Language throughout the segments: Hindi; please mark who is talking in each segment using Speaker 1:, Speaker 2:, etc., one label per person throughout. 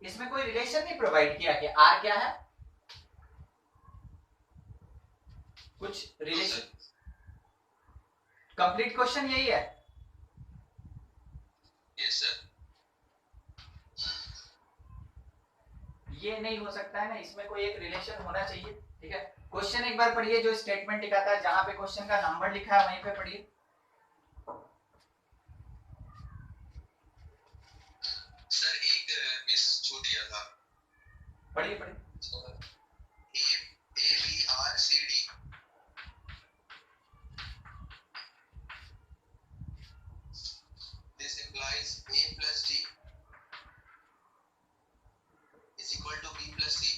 Speaker 1: इसमें कोई रिलेशन नहीं प्रोवाइड किया कि आर क्या है, कुछ रिलेशन। कंप्लीट क्वेश्चन यही है।
Speaker 2: Yes sir.
Speaker 1: ये नहीं हो सकता है ना, इसमें कोई एक रिलेशन होना चाहिए। ठीक है, क्वेश्चन एक बार पढ़िए, जो स्टेटमेंट लिखा था, जहां पे क्वेश्चन का नंबर लिखा है वहीं पे पढ़िए।
Speaker 2: सर एक मिस छूट गया था।
Speaker 1: पढ़िए पढ़िए।
Speaker 2: A B R C D this implies a plus d is equal to b plus c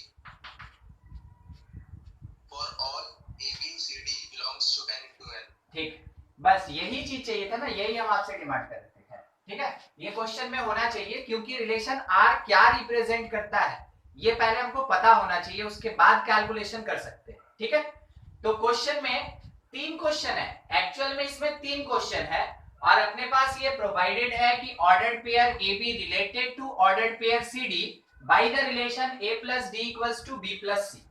Speaker 2: for all a b c d belongs to n into n।
Speaker 1: ठीक, बस यही चीज चाहिए था ना, यही हम आपसे डिमांड कर रहे थे। ठीक है, ये क्वेश्चन में होना चाहिए, क्योंकि रिलेशन आर क्या रिप्रेजेंट करता है ये पहले हमको पता होना चाहिए, उसके बाद कैलकुलेशन कर सकते हैं। ठीक है, तो क्वेश्चन में 3 क्वेश्चन है, एक्चुअल में इसमें 3 क्वेश्चन है, और अपने पास ये प्रोवाइडेड है कि ordered pair A B related to ordered pair C D by the relation a plus D equals to b plus C.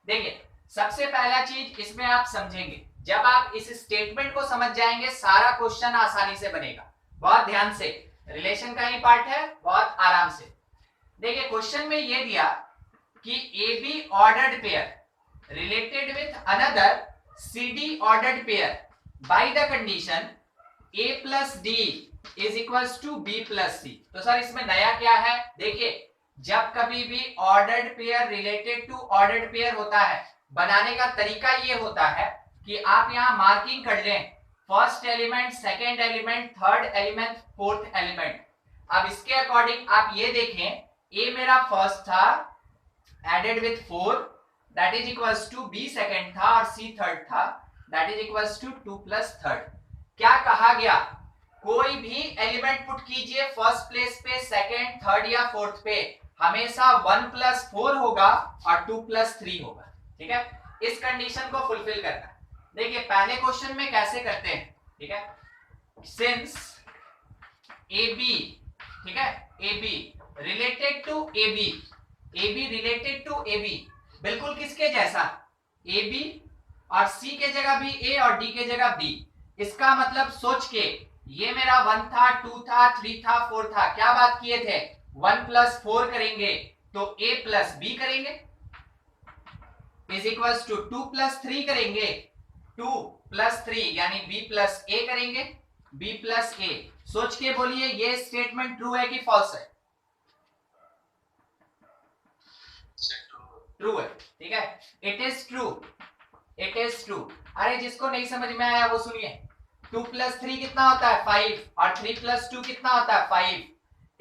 Speaker 1: देखिए, सबसे पहला चीज इसमें आप समझेंगे, जब आप इस स्टेटमेंट को समझ जाएंगे सारा क्वेश्चन आसानी से बनेगा। बहुत ध्यान से, रिलेशन का ही पार्ट है, बहुत आराम से देखिए। क्वेश्चन में ये दिया कि A B ordered pair related with another C D ordered pair by the condition a plus D is equals to b plus C. तो सर इसमें नया क्या है? देखिए, जब कभी भी ordered pair related to ordered pair होता है, बनाने का तरीका ये होता है कि आप यहां मार्किंग कर लें, first element, second element, third element, fourth element. अब इसके अकॉर्डिंग आप ये देखें, ए मेरा फर्स्ट था added with 4 that is equals to B second था, और सी थर्ड था that is equals to 2 plus third. क्या कहा गया? कोई भी एलिमेंट पुट कीजिए फर्स्ट प्लेस पे, सेकेंड, थर्ड या फोर्थ पे, हमेशा 1 प्लस 4 होगा और 2 प्लस 3 होगा। ठीक है, इस कंडीशन को फुलफिल करना। देखिए पहले क्वेश्चन में कैसे करते हैं। ठीक है, सिंस ए बी, ठीक है, A B related to A B, A B related to A B, बिल्कुल किसके जैसा? ए बी, और सी के जगह भी ए और डी के जगह बी। इसका मतलब सोच के, ये मेरा 1 था, 2 था, 3 था, 4 था, क्या बात किए थे? 1 प्लस 4 करेंगे तो a प्लस बी करेंगे इज इक्वल्स टू 2 प्लस 3 करेंगे, 2 प्लस 3 यानी b प्लस a करेंगे, b प्लस a। सोच के बोलिए ये स्टेटमेंट ट्रू है कि फॉल्स है? ट्रू है। ठीक है, it is true, it is true. अरे जिसको नहीं समझ में आया वो सुनिए, 2 प्लस 3 कितना होता है? 5, और 3 प्लस 2 कितना होता है? 5।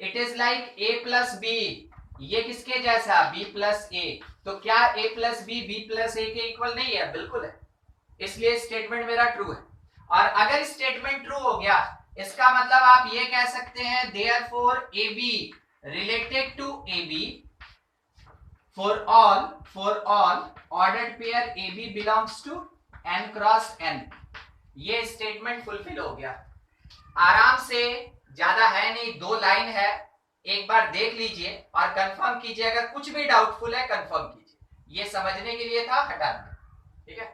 Speaker 1: It is like a plus B, ये किसके जैसा? b plus a। तो क्या a plus B b plus a के इक्वल नहीं है? बिल्कुल है, इसलिए स्टेटमेंट मेरा ट्रू है। और अगर स्टेटमेंट ट्रू हो गया, इसका मतलब आप ये कह सकते हैं therefore A B related to A B for all ordered pair AB belongs to n cross n। ये स्टेटमेंट फुलफिल हो गया। आराम से, ज्यादा है नहीं, 2 लाइन है, एक बार देख लीजिए और कंफर्म कीजिए। अगर कुछ भी डाउटफुल है कंफर्म कीजिए, ये समझने के लिए था, हटा दें। ठीक है,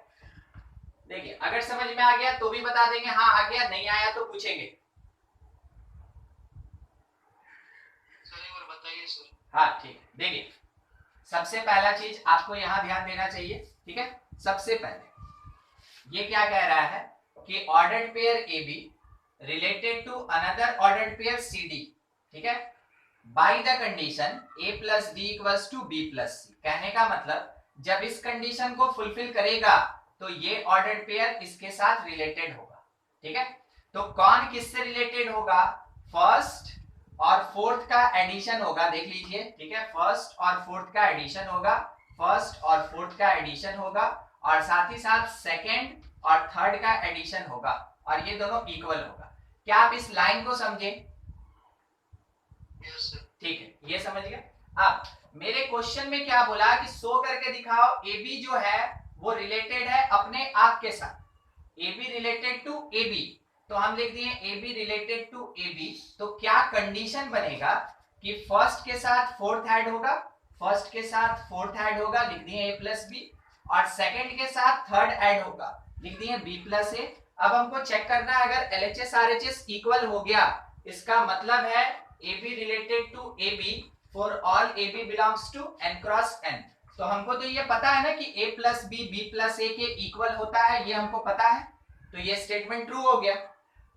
Speaker 1: देखिए अगर समझ में आ गया तो भी बता देंगे हाँ आ गया, नहीं आया तो पूछेंगे।
Speaker 2: बताइए सर।
Speaker 1: हाँ ठीक है, देखिए सबसे पहला चीज आपको यहां ध्यान देना चाहिए। ठीक है, सबसे पहले ये क्या कह रहा है कि ordered pair A B related to another ordered pair C D, ठीक है, by the condition a plus D equals to b plus C. कहने का मतलब जब इस कंडीशन को फुलफिल करेगा तो ये ऑर्डर्ड पेयर इसके साथ रिलेटेड होगा। ठीक है, तो कौन किससे रिलेटेड होगा? फर्स्ट और फोर्थ का एडिशन होगा, देख लीजिए। ठीक है, फर्स्ट और फोर्थ का एडिशन होगा, फर्स्ट और फोर्थ का एडिशन होगा, और साथ ही साथ सेकंड और थर्ड का एडिशन होगा, और ये दोनों इक्वल होगा। क्या आप इस लाइन को समझे? ठीक है, ये समझ गए। अब मेरे क्वेश्चन में क्या बोला कि शो करके दिखाओ ए बी जो है वो रिलेटेड है अपने आप के साथ, A B related to A B. तो हम लिख दिए A B related to A B. तो क्या कंडीशन बनेगा कि फर्स्ट के साथ फोर्थ ऐड होगा, फर्स्ट के साथ फोर्थ ऐड होगा, लिख दिए a प्लस बी, और सेकंड के साथ थर्ड ऐड होगा, लिख दिए b प्लस ए। अब हमको चेक करना है अगर LHS RHS इक्वल हो गया, इसका मतलब है AB related to AB for all AB belongs to n cross n। तो हमको तो ये पता है ना कि a plus B B plus A के इक्वल होता है, ये हमको पता है, तो ये स्टेटमेंट ट्रू हो गया।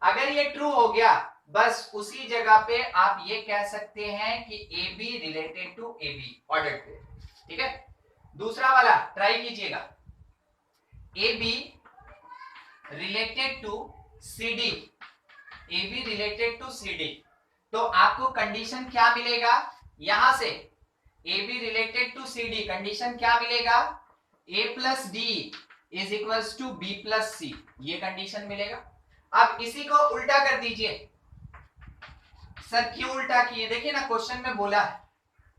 Speaker 1: अगर ये ट्रू हो गया, बस उसी जगह पे आप ये कह सकते हैं कि AB related to AB order पे, ठीक है। दूसरा वाला ट्राई कीजिएगा, AB related to CD, AB related to CD, तो आपको कंडीशन क्या मिलेगा यहां से, AB related to CD condition क्या मिलेगा, A plus D is equals to B plus C, ये कंडीशन मिलेगा। अब इसी को उल्टा कर दीजिए। सर क्यों उल्टा किए, देखिए ना क्वेश्चन में बोला है,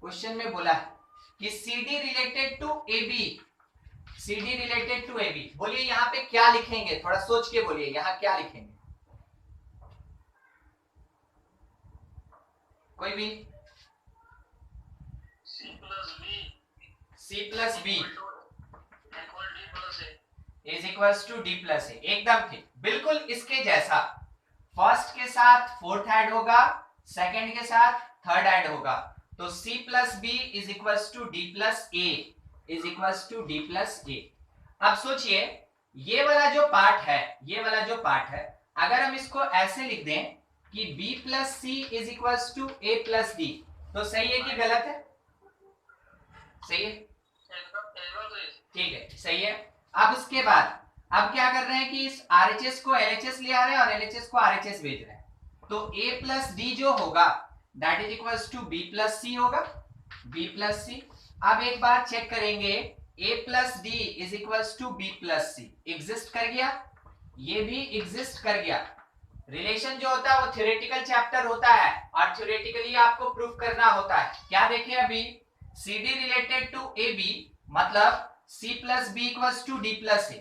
Speaker 1: क्वेश्चन में बोला है कि CD related to AB, CD related to AB, बोलिए यहाँ पे क्या लिखेंगे, थोड़ा सोच के बोलिए यहाँ क्या लिखेंगे, कोई भी। C plus B is equals to D plus A, एकदम ठीक, बिल्कुल इसके जैसा। फर्स्ट के साथ फोर्थ ऐड होगा, सेकंड के साथ थर्ड ऐड होगा, तो C plus B is equals to D plus A, is equals to D plus A. अब सोचिए ये वाला जो पार्ट है, ये वाला जो पार्ट है, अगर हम इसको ऐसे लिख दें कि B plus C is equals to A plus D, तो सही है कि गलत है, सही है, ठीक है सही है। अब इसके बाद अब क्या कर रहे हैं कि इस RHS को LHS ले आ रहे हैं और LHS को RHS भेज रहे हैं, तो A प्लस डी जो होगा that is equals to B plus C होगा, B प्लस सी। अब एक बार चेक करेंगे, A plus D is equals to B plus C, exist कर गया, ये भी एग्जिस्ट कर गया। रिलेशन जो होता है वो थ्योरेटिकल चैप्टर होता है और थ्योरेटिकली आपको प्रूफ करना होता है। क्या देखें अभी, CD रिलेटेड टू AB मतलब C plus B equals to D plus A,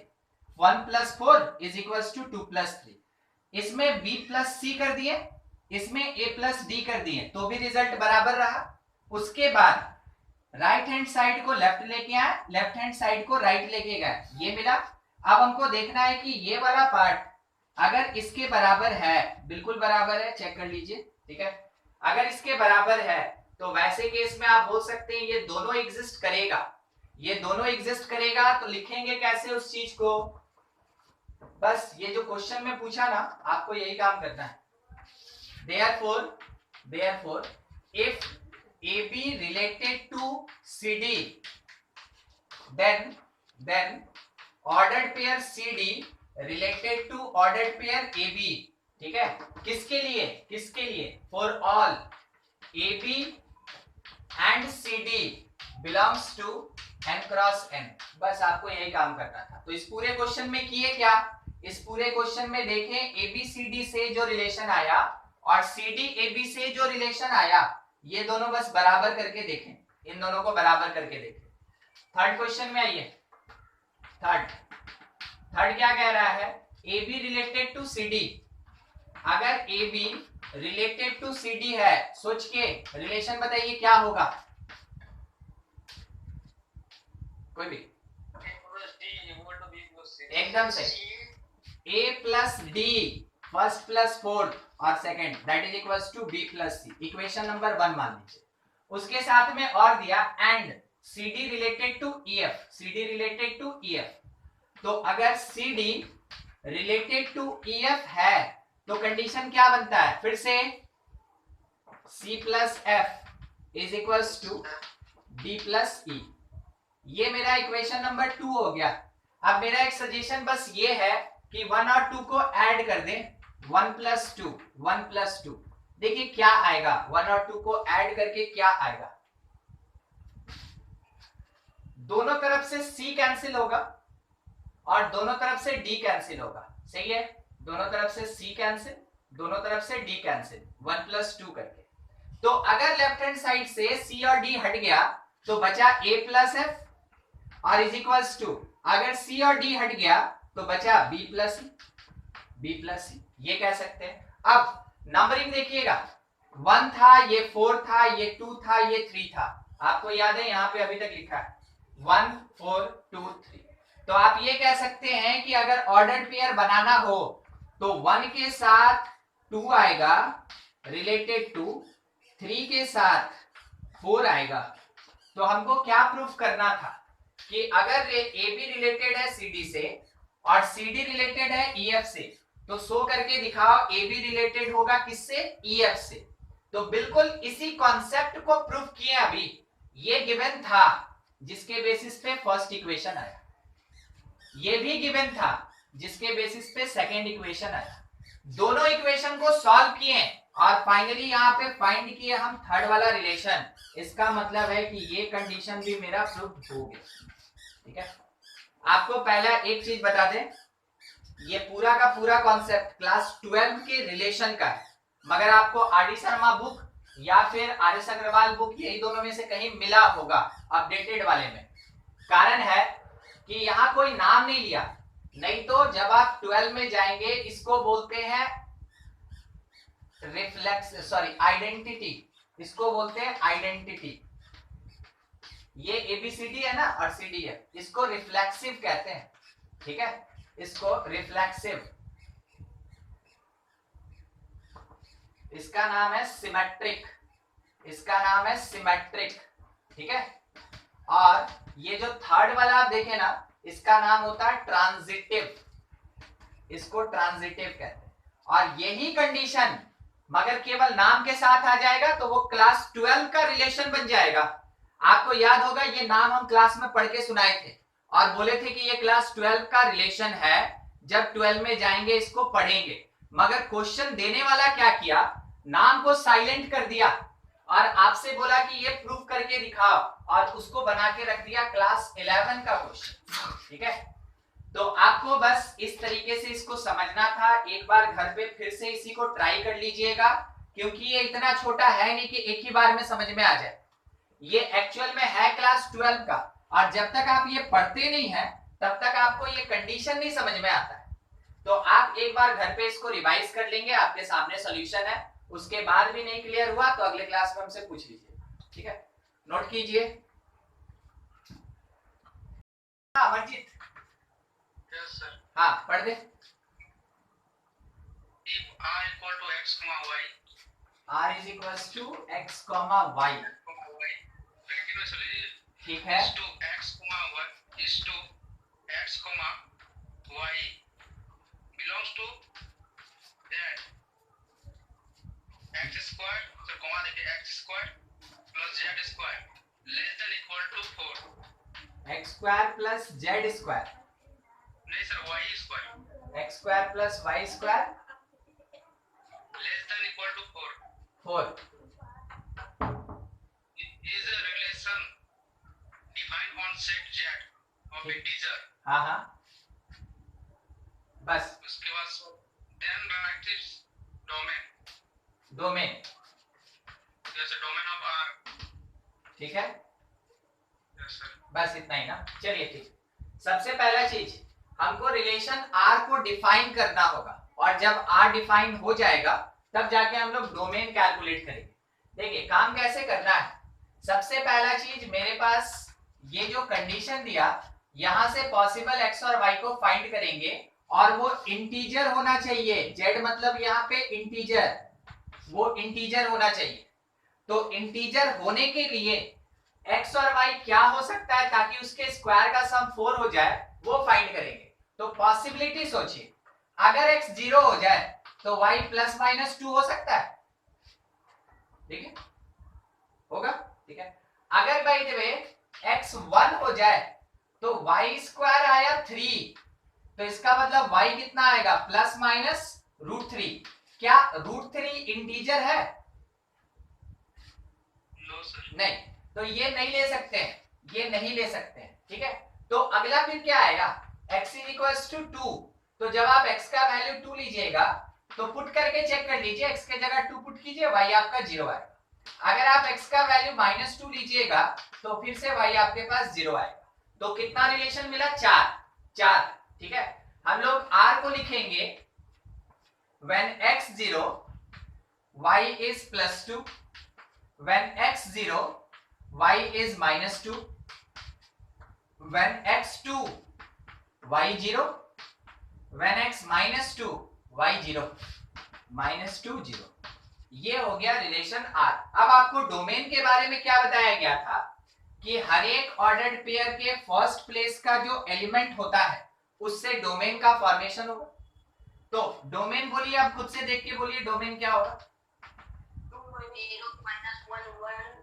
Speaker 1: 1 plus 4 is equals to 2 plus 3, इसमें B प्लस सी कर दिए, इसमें A प्लस डी कर दिए, तो भी रिजल्ट बराबर रहा। उसके बाद राइट हैंड साइड को लेफ्ट लेके आए, लेफ्ट हैंड साइड को राइट लेके गए, ये मिला। अब हमको देखना है कि ये वाला पार्ट अगर इसके बराबर है, बिल्कुल बराबर है, चेक कर लीजिए, ठीक है। अगर इसके बराबर है तो वैसे केस में आप बोल सकते हैं ये दोनों एग्जिस्ट करेगा, ये दोनों एग्जिस्ट करेगा, तो लिखेंगे कैसे उस चीज को, बस ये जो क्वेश्चन में पूछा ना आपको यही काम करना है। therefore if AB related to CD then ordered pair CD related to ordered pair AB, ठीक है, किसके लिए, किसके लिए, for all AB and CD belongs to n cross n, बस आपको यही काम करना था। तो इस पूरे क्वेश्चन में किए क्या, इस पूरे क्वेश्चन में देखें ABCD से जो रिलेशन आया और CD AB से जो रिलेशन आया, ये दोनों बस बराबर करके देखें, इन दोनों को बराबर करके देखें। थर्ड क्वेश्चन में आइए, थर्ड क्या कह रहा है, AB रिलेटेड टू CD, अगर AB रिलेटेड टू CD है, सोच के रिलेशन बताइए क्या होगा, कोई भी, एकदम से A plus D first plus fourth और second that is equals to B plus C, equation number 1 मान लीजिए। उसके साथ में और दिया and CD related to EF, CD related to EF, तो अगर CD रिलेटेड टू EF है तो कंडीशन क्या बनता है, फिर से C plus F is equals to D plus E, ये मेरा इक्वेशन नंबर 2 हो गया। अब मेरा एक सजेशन बस ये है कि 1 और 2 को ऐड कर दें, 1 प्लस 2, 1 प्लस 2, देखिए क्या आएगा, 1 और 2 को ऐड करके क्या आएगा, दोनों तरफ से C कैंसिल होगा और दोनों तरफ से D कैंसिल होगा, सही है, दोनों तरफ से C कैंसिल, दोनों तरफ से D कैंसिल, 1 प्लस 2 करके। तो अगर लेफ्ट हैंड साइड से C और D हट गया तो बचा A प्लस F और इज इक्वल्स टू, अगर C और D हट गया तो बचा B प्लस C, ये कह सकते हैं। अब नंबरिंग देखिएगा, 1 था, ये 4 था, ये 2 था, ये 3 था। आपको याद है यहाँ पे अभी तक लिखा है 1 4 2 3। तो आप ये कह सकते हैं कि अगर ऑर्डर्ड पेयर बनाना हो तो 1 के साथ 2 आएगा रिलेटेड टू, 3 के साथ 4 आएगा। तो हमको क्या प्रूफ करना था कि अगर ए बी रिलेटेड है सी डी से और सी डी रिलेटेड है ई एफ से, तो शो करके दिखाओ ए बी रिलेटेड होगा किससे, ई एफ से। तो बिल्कुल इसी कॉन्सेप्ट को प्रूफ किए अभी। ये गिवन था जिसके बेसिस पे फर्स्ट इक्वेशन आया, ये भी गिवन था जिसके बेसिस पे सेकेंड इक्वेशन आया। दोनों इक्वेशन को सॉल्व किए और फाइनली यहाँ पे फाइंड किए हम थर्ड वाला रिलेशन। इसका मतलब है कि ये कंडीशन भी मेरा प्रूफ हो गया। ठीक है, आपको पहला एक चीज बता दें, ये पूरा का पूरा कॉन्सेप्ट क्लास 12 के रिलेशन का है, मगर आपको आर डी शर्मा बुक या फिर आर एस अग्रवाल बुक, यही दोनों में से कहीं मिला होगा अपडेटेड वाले में। कारण है कि यहाँ कोई नाम नहीं लिया, नहीं तो जब आप 12 में जाएंगे इसको बोलते हैं रिफ्लेक्स, सॉरी आइडेंटिटी, इसको बोलते हैं आइडेंटिटी। ये एबीसीडी है ना और सीडी है, इसको रिफ्लेक्सिव कहते हैं। ठीक है, इसको रिफ्लेक्सिव, इसका नाम है सिमेट्रिक, इसका नाम है सिमेट्रिक। ठीक है, और ये जो थर्ड वाला आप देखें ना, इसका नाम होता है ट्रांजिटिव, इसको ट्रांजिटिव कहते हैं। और यही कंडीशन मगर केवल नाम के साथ आ जाएगा तो वो क्लास 12 का रिलेशन बन जाएगा। आपको याद होगा ये नाम हम क्लास में पढ़ के सुनाए थे और बोले थे कि ये क्लास 12 का रिलेशन है, जब 12 में जाएंगे इसको पढ़ेंगे। मगर क्वेश्चन देने वाला क्या किया, नाम को साइलेंट कर दिया और आपसे बोला कि ये प्रूफ करके दिखाओ, और उसको बना के रख दिया क्लास 11 का क्वेश्चन। ठीक है, तो आपको बस इस तरीके से इसको समझना था। एक बार घर पे फिर से इसी को ट्राई कर लीजिएगा, क्योंकि ये इतना छोटा है नहीं कि एक ही बार में समझ में आ जाए। ये एक्चुअल में है क्लास 12 का, और जब तक आप ये पढ़ते नहीं है तब तक आपको ये कंडीशन नहीं समझ में आता है। तो आप एक बार घर पे इसको रिवाइज कर लेंगे, आपके सामने सॉल्यूशन है। उसके बाद भी नहीं क्लियर हुआ तो अगले क्लास में हमसे पूछ लीजिए। ठीक है, नोट कीजिए। हाँ अमरजीत,
Speaker 2: Yes, sir.
Speaker 1: हाँ पढ़ दे।
Speaker 2: If r equal to x comma y,
Speaker 1: r is equal to x comma y।
Speaker 2: continuous लीजिए।
Speaker 1: ठीक है,
Speaker 2: is to x comma y is to x comma y belongs to z x square, तो comma देखिए x square plus z square less than equal to 4।
Speaker 1: x square plus z square,
Speaker 2: नहीं sir, y square
Speaker 1: x square plus y square
Speaker 2: less than equal to 4
Speaker 1: 4।
Speaker 2: is a relation defined on set z of integer।
Speaker 1: हाँ हाँ, बस
Speaker 2: उसके बाद then write its domain,
Speaker 1: domain.
Speaker 2: जैसे domain of r।
Speaker 1: ठीक है,
Speaker 2: yes sir।
Speaker 1: बस इतना ही ना। चलिए ठीक, सबसे पहला चीज हमको रिलेशन r को डिफाइन करना होगा, और जब r डिफाइन हो जाएगा तब जाके हम लोग डोमेन कैलकुलेट करेंगे। देखिए काम कैसे करना है। सबसे पहला चीज मेरे पास ये जो कंडीशन दिया, यहां से पॉसिबल x और y को फाइंड करेंगे, और वो इंटीजर होना चाहिए। z मतलब यहाँ पे इंटीजर, वो इंटीजर होना चाहिए। तो इंटीजर होने के लिए x और y क्या हो सकता है ताकि उसके स्क्वायर का सम 4 हो जाए, वो फाइंड करेंगे। तो पॉसिबिलिटी सोचिए, अगर x 0 हो जाए तो y प्लस माइनस 2 हो सकता है। ठीक है, होगा। ठीक है, अगर बाय द वे x 1 हो जाए तो y स्क्वायर आया 3, तो इसका मतलब y कितना आएगा, प्लस माइनस √3। क्या √3 इंटीजर है?
Speaker 2: No sir.
Speaker 1: नहीं, तो ये नहीं ले सकते हैं, ये नहीं ले सकते हैं। ठीक है, तो अगला फिर क्या आएगा, x इक्वल्स टू 2। तो जब आप x का वैल्यू 2 लीजिएगा तो पुट करके चेक कर लीजिए, x के जगह 2 पुट कीजिए, y आपका 0 आएगा। अगर आप x का वैल्यू -2 लीजिएगा तो फिर से y आपके पास 0 आएगा। तो कितना रिलेशन मिला, 4। ठीक है, हम लोग r को लिखेंगे when x 0 y is +2, when x 0 y is -2, when x 2 y 0, when x -2 y 0, -2 0। ये हो गया रिलेशन R। अब आपको डोमेन के बारे में क्या बताया गया था कि हर एक ऑर्डर्ड पेयर के फर्स्ट प्लेस का जो एलिमेंट होता है उससे डोमेन का फॉर्मेशन होगा। तो डोमेन बोलिए, आप खुद से देख के बोलिए डोमेन क्या होगा।
Speaker 3: 0 -1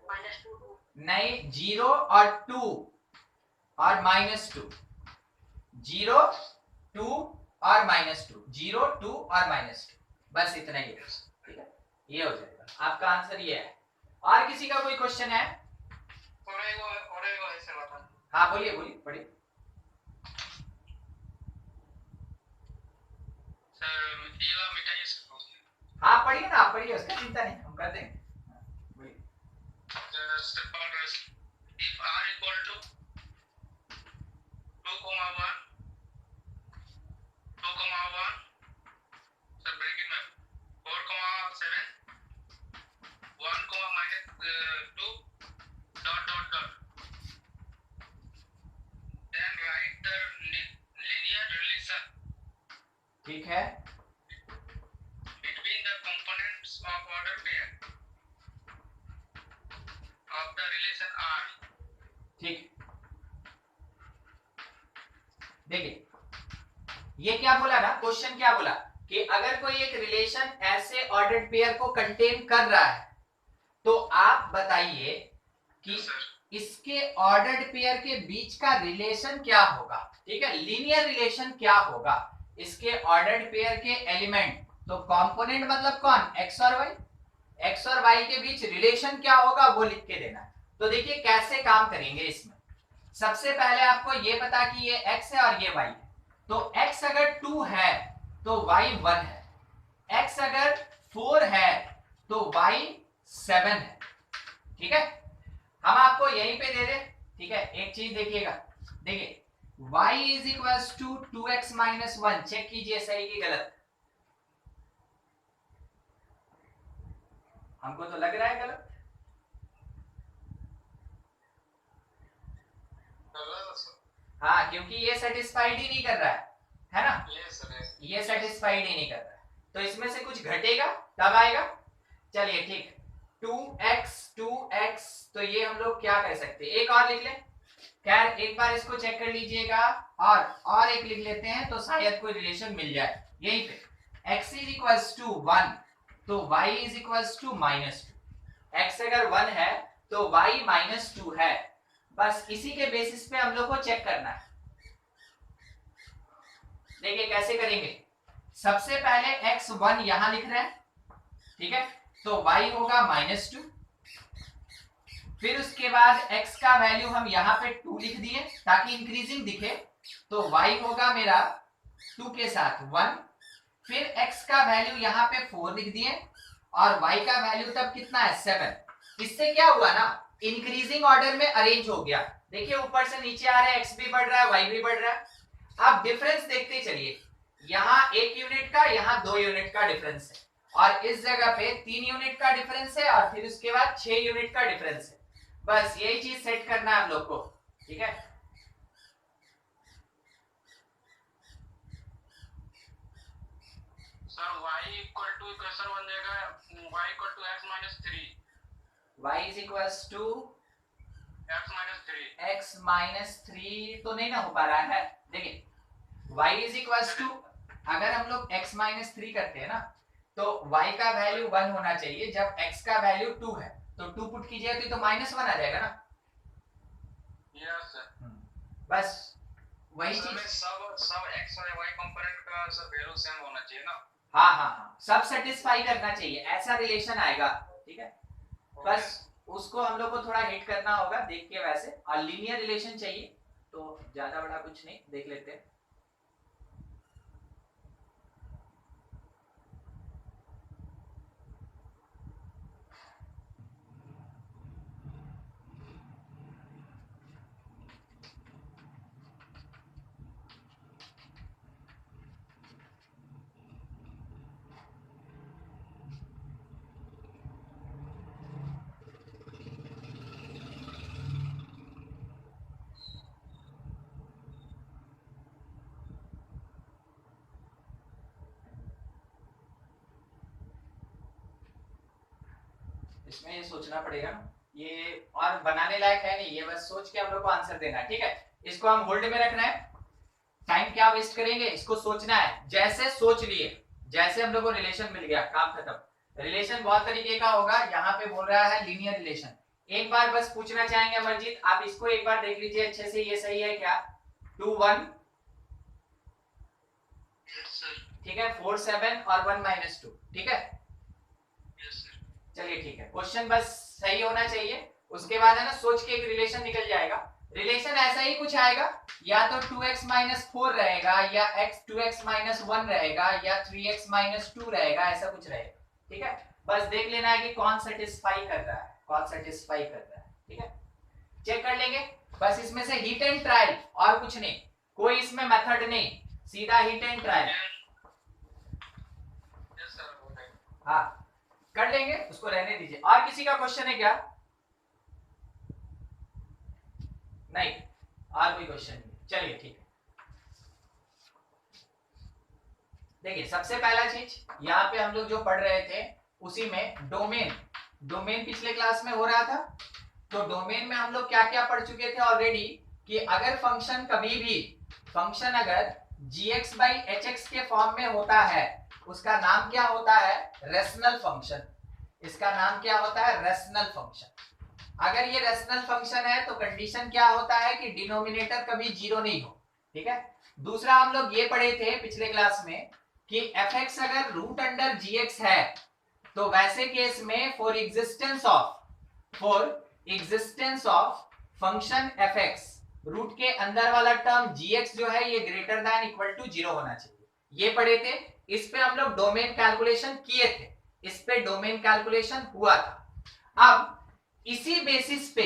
Speaker 3: 1 -2 2।
Speaker 1: नहीं, 0 और 2 और -2, 0 2 और -2, 0 2 और -2, बस इतना ही है। ठीक है, ये हो जाएगा आपका आंसर ये है। और किसी का कोई क्वेश्चन है?
Speaker 2: और एगो ऐसे बता।
Speaker 1: हाँ बोलिए बोलिए, पढ़िए।
Speaker 2: सर ये ला मिटाइए इसको।
Speaker 1: हाँ पढ़िए ना, आप पढ़िए, उसका चिंता नहीं, हम कर देंगे। बोलिए।
Speaker 2: If r equal to 2, 1, 2, 1, sir bracket में 4, 7, 1, -2, dot, then write the linear relation
Speaker 1: ठीक है,
Speaker 2: between the components of order pair of the relation R.
Speaker 1: ठीक। देखिए ये क्या बोला ना, क्वेश्चन क्या बोला कि अगर कोई एक रिलेशन ऐसे ऑर्डर्ड पेयर को कंटेन कर रहा है तो आप बताइए कि इसके ऑर्डर्ड पेयर के बीच का रिलेशन क्या होगा। ठीक है, लीनियर रिलेशन क्या होगा इसके ऑर्डर्ड पेयर के एलिमेंट। तो कंपोनेंट मतलब कौन, एक्स और वाई, एक्स और वाई के बीच रिलेशन क्या होगा वो लिख के देना। तो देखिए कैसे काम करेंगे इसमें। सबसे पहले आपको ये पता कि ये x है और ये y है, तो x अगर 2 है तो y 1 है, x अगर 4 है तो y 7 है। ठीक है, हम आपको यहीं पे दे दे। ठीक है, एक चीज देखिएगा, देखिए y is equals to 2x minus 1, check कीजिए सही की गलत। हमको तो लग रहा है गलत। हाँ, क्योंकि ये सेटिस्फाइड ही नहीं कर रहा है ना, ये सेटिस्फाइड ही नहीं कर रहा है, तो इसमें से कुछ घटेगा तब आएगा। चलिए ठीक, 2x तो ये हम लोग क्या कह सकते हैं, एक और लिख लें। खैर एक बार इसको चेक कर लीजिएगा और एक लिख लेते हैं तो शायद कोई रिलेशन मिल जाए यहीं पे। x इज इक्वल्स टू 1 तो y is equals to -2। x अगर 1 है तो y -2 है, बस इसी के बेसिस पे हम लोग को चेक करना है। देखिए कैसे करेंगे। सबसे पहले x1 यहां लिख रहे हैं, ठीक है, तो y होगा -2। फिर उसके बाद x का वैल्यू हम यहाँ पे 2 लिख दिए ताकि इंक्रीजिंग दिखे, तो y होगा मेरा 2 के साथ 1। फिर x का वैल्यू यहाँ पे 4 लिख दिए और y का वैल्यू तब कितना है 7। इससे क्या हुआ ना, इंक्रीजिंग ऑर्डर में अरेंज हो गया। देखिए ऊपर से नीचे आ रहा है, x भी बढ़ रहा है y भी बढ़ रहा है। आप डिफरेंस देखते चलिए, यहाँ 1 यूनिट का, यहाँ 2 यूनिट का डिफरेंस है, और इस जगह पे 3 यूनिट का डिफरेंस है, और फिर उसके बाद 6 यूनिट का डिफरेंस है। बस यही चीज सेट करना है हम लोग को। ठीक है,
Speaker 2: sir y equal to equation बन जाएगा y equal to x minus 3।
Speaker 1: y is equals to x minus 3 तो नहीं ना हो पा रहा है। देखिए y इज इक्वल्स टू, अगर हम लोग x माइनस 3 करते हैं ना तो y का वैल्यू 1 होना चाहिए, जब x का वैल्यू 2 है तो 2 पुट कीजिए तो -1 आ जाएगा ना।
Speaker 2: यस सर,
Speaker 1: बस वही
Speaker 2: सर
Speaker 1: चीज।
Speaker 2: में सब x और y कंपोनेंट का सर वैल्यू सेम होना चाहिए ना।
Speaker 1: हाँ हाँ हाँ, सब सेटिस्फाई करना चाहिए, ऐसा रिलेशन आएगा। ठीक है, बस उसको हम लोग को थोड़ा हिट करना होगा देख के वैसे, और लीनियर रिलेशन चाहिए तो ज्यादा बड़ा कुछ नहीं, देख लेते हैं। इसमें ये सोचना पड़ेगा ना, ये और बनाने लायक है नहीं, ये बस सोच के हम लोग को आंसर देना है, ठीक है। इसको हम होल्ड में रखना है, टाइम क्या वेस्ट करेंगे, इसको सोचना है। जैसे सोच लिए, जैसे हम लोग को रिलेशन मिल गया, काम खत्म। रिलेशन बहुत तरीके का होगा, यहाँ पे बोल रहा है लीनियर रिलेशन। एक बार बस पूछना चाहेंगे अमरजीत, आप इसको एक बार देख लीजिए अच्छे से, ये सही है क्या? 2 1,
Speaker 2: यस सर,
Speaker 1: ठीक है, 4 7 और 1 -2, ठीक है।
Speaker 2: यस सर,
Speaker 1: चलिए ठीक है, क्वेश्चन बस सही होना चाहिए, उसके बाद है ना सोच के एक रिलेशन निकल जाएगा। रिलेशन ऐसा ही कुछ आएगा, या तो 2x - 4 रहेगा, या 2x - 1 रहेगा, या 3x - 2 रहेगा, ऐसा कुछ रहेगा, ठीक है। बस देख लेना है कि कौन सेटिस्फाई कर रहा है, कौन सेटिस्फाई कर रहा है, ठीक है। चेक कर लेंगे, बस इसमें से हिट एंड ट्रायल, और कुछ नहीं, कोई इसमें मेथड नहीं, सीधा hit and trial.
Speaker 2: Yes sir, हो गया।
Speaker 1: हाँ कर लेंगे, उसको रहने दीजिए। और किसी का क्वेश्चन है क्या? नहीं, और कोई क्वेश्चन नहीं, चलिए ठीक है। देखिए सबसे पहला चीज यहाँ पे हम लोग जो पढ़ रहे थे उसी में डोमेन, डोमेन पिछले क्लास में हो रहा था। तो डोमेन में हम लोग क्या क्या पढ़ चुके थे ऑलरेडी, कि अगर फंक्शन कभी भी, फंक्शन अगर gx/hx के फॉर्म में होता है, उसका नाम क्या होता है? Rational function. इसका नाम क्या होता है? Rational function. अगर ये रेशनल फंक्शन है तो कंडीशन क्या होता है कि डिनोमिनेटर कभी जीरो नहीं हो, ठीक है। दूसरा हम लोग ये पढ़े थे पिछले क्लास में कि fx अगर रूट अंडर gx है, तो वैसे केस में for existence of function fx, root के अंदर वाला टर्म gx जो है ये ग्रेटर देन इक्वल टू 0 होना चाहिए, ये पढ़े थे। इस पे हम लोग डोमेन कैलकुलेशन किए थे, इस पे डोमेन कैलकुलेशन हुआ था। अब इसी बेसिस पे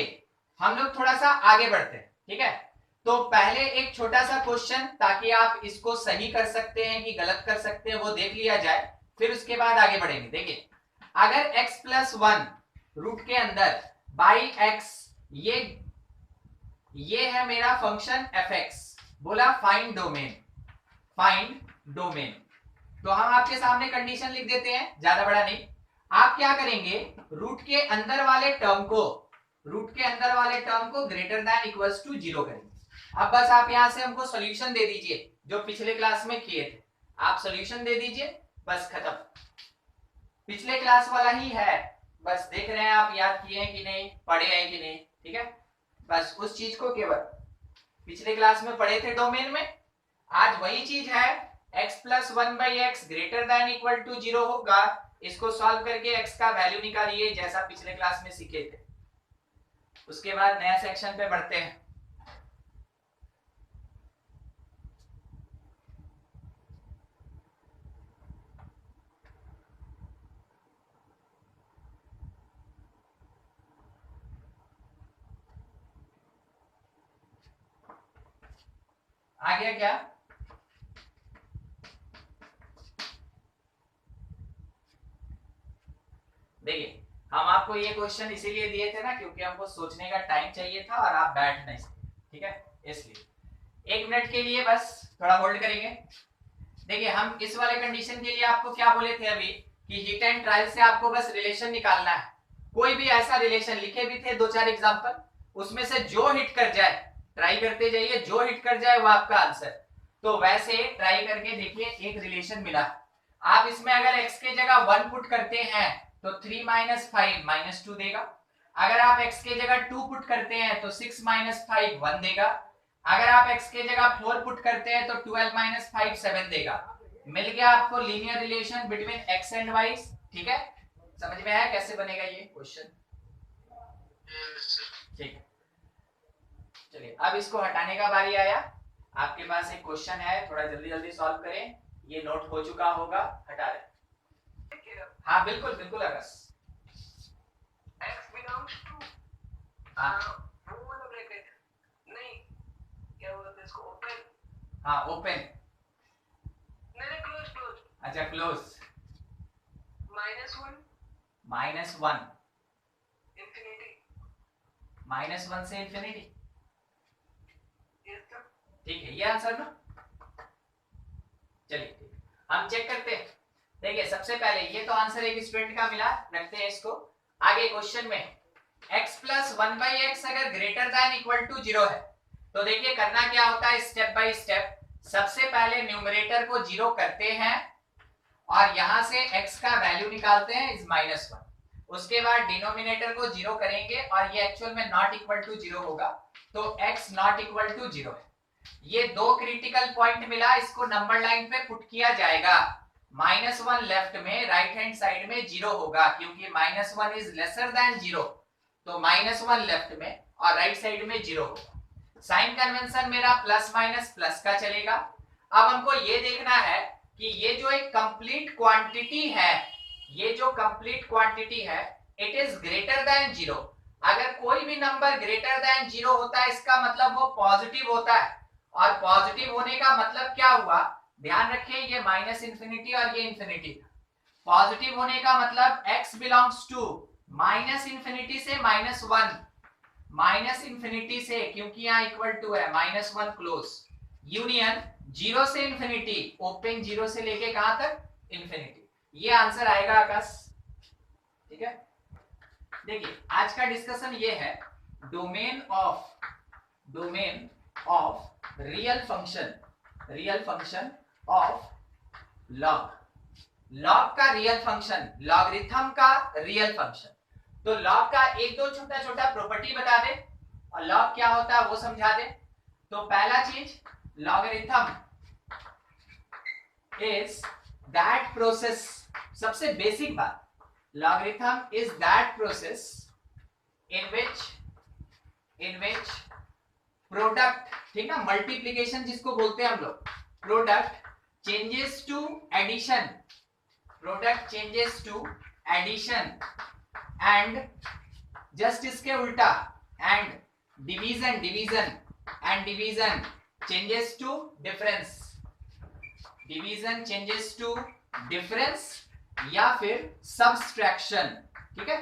Speaker 1: हम लोग थोड़ा सा आगे बढ़ते हैं, ठीक है। तो पहले एक छोटा सा क्वेश्चन, ताकि आप इसको सही कर सकते हैं कि गलत कर सकते हैं वो देख लिया जाए, फिर उसके बाद आगे बढ़ेंगे। देखिए अगर x + 1 रूट के अंदर बाई x, ये है मेरा फंक्शन fx, बोला फाइंड डोमेन, फाइंड डोमेन। तो हम आपके सामने कंडीशन लिख देते हैं, ज्यादा बड़ा नहीं। आप क्या करेंगे, रूट के अंदर वाले टर्म को, रूट के अंदर वाले टर्म को ग्रेटर देन इक्वल्स टू 0 करेंगे। अब बस आप यहां से हमको सॉल्यूशन दे दीजिए, जो पिछले क्लास में किए थे, आप सॉल्यूशन दे दीजिए, बस खत्म। पिछले क्लास वाला ही है, बस देख रहे हैं आप याद किए हैं कि नहीं, पढ़े हैं कि नहीं, ठीक है। बस उस चीज को केवल पिछले क्लास में पढ़े थे डोमेन में, आज वही चीज है। x + 1/x greater than equal to 0 होगा, इसको सॉल्व करके x का वैल्यू निकालिए, जैसा पिछले क्लास में सीखे थे। उसके बाद नया सेक्शन पे बढ़ते हैं। आ गया क्या? देखिए हम आपको ये क्वेश्चन इसीलिए दिए थे ना, क्योंकि हमको सोचने का टाइम चाहिए था और आप बैठ नहीं सकते, ठीक है, इसलिए 1 मिनट के लिए बस थोड़ा होल्ड करेंगे। देखिए हम इस वाले कंडीशन के लिए आपको क्या बोले थे अभी, कि हिट एंड ट्रायल से आपको बस रिलेशन निकालना है। कोई भी ऐसा रिलेशन लिखे भी थे 2-4 एग्जांपल, उसमें से जो हिट कर जाए, ट्राई करते जाइए, जो हिट कर जाए वो आपका आंसर। तो वैसे ट्राई करके देखिए, एक रिलेशन मिला, आप इसमें अगर x के जगह 1 पुट करते हैं तो 3 - 5 -2 देगा। अगर आप x के जगह 2 पुट करते हैं तो 6 - 5 1 देगा। अगर आप x के जगह 4 पुट करते हैं तो 12 - 5 7 देगा। मिल गया आपको linear relation between x and y, ठीक है। समझ में आया कैसे बनेगा ये क्वेश्चन? ठीक है, चलिए अब इसको हटाने का बारी आया। आपके पास एक क्वेश्चन है, थोड़ा जल्दी जल्दी सॉल्व करें, ये नोट हो चुका होगा, हटा दें। हाँ बिल्कुल बिल्कुल अगस।
Speaker 3: x belongs to
Speaker 1: हाँ
Speaker 3: वो वाला ब्रैकेट नहीं, क्या बोलते हैं इसको, ओपन,
Speaker 1: हाँ ओपन,
Speaker 3: नहीं क्लोज क्लोज,
Speaker 1: अच्छा क्लोज,
Speaker 3: -1
Speaker 1: -1,
Speaker 3: इंफिनिटी,
Speaker 1: -1 से इंफिनिटी,
Speaker 3: यस सर।
Speaker 1: ठीक है, ये आंसर ना। चलिए ठीक है, हम चेक करते हैं। देखिए सबसे पहले ये तो आंसर एक स्टूडेंट का मिला, रखते हैं इसको। आगे क्वेश्चन में x प्लस 1/x अगर ग्रेटर देन इक्वल टू 0 है तो देखिए करना क्या होता है, स्टेप बाय स्टेप। सबसे पहले न्यूमरेटर को 0 करते हैं और यहां से x का वैल्यू निकालते हैं इज -1। उसके बाद डिनोमिनेटर को 0 करेंगे और ये एक्चुअल में नॉट इक्वल टू 0 होगा, तो x नॉट इक्वल टू 0 है। ये दो क्रिटिकल पॉइंट मिला, इसको नंबर लाइन पे पुट किया जाएगा। -1 लेफ्ट में, राइट हैंड साइड में 0 होगा क्योंकि -1 इज लेसर देन 0, तो -1 लेफ्ट में और राइट साइड में 0 होगा। साइन कन्वेंशन मेरा प्लस माइनस प्लस का चलेगा। अब हमको ये देखना है कि ये जो एक कंप्लीट क्वांटिटी है, ये जो कंप्लीट क्वांटिटी है इट इज ग्रेटर देन 0। अगर कोई भी नंबर ग्रेटर देन 0 होता है इसका मतलब वो पॉजिटिव होता है, और पॉजिटिव होने का मतलब क्या हुआ, ध्यान रखिए ये माइनस इंफिनिटी और ये इंफिनिटी। पॉजिटिव होने का मतलब x belongs to minus infinity से -1, माइनस इंफिनिटी से, क्योंकि यहाँ इक्वल टू है, -1 क्लोज, यूनियन 0 से इंफिनिटी, ओपन 0 से लेके कहां तक, इंफिनिटी। ये आंसर आएगा आकाश, ठीक है। देखिए आज का डिस्कशन ये है domain of real function of log, log का रियल फंक्शन, लॉगरिथम का रियल फंक्शन। तो लॉग का एक दो छोटा छोटा प्रॉपर्टी बता दे और लॉग क्या होता है वो समझा दे। तो पहला चीज, लॉगरिथम इज दैट प्रोसेस, सबसे बेसिक बात, logarithm is that process in which product, ठीक है, मल्टीप्लिकेशन जिसको बोलते हैं हम लोग, product changes to addition, product changes to addition, and just इसके उल्टा, and division changes to difference, division changes to difference या फिर सब्सट्रैक्शन, ठीक है।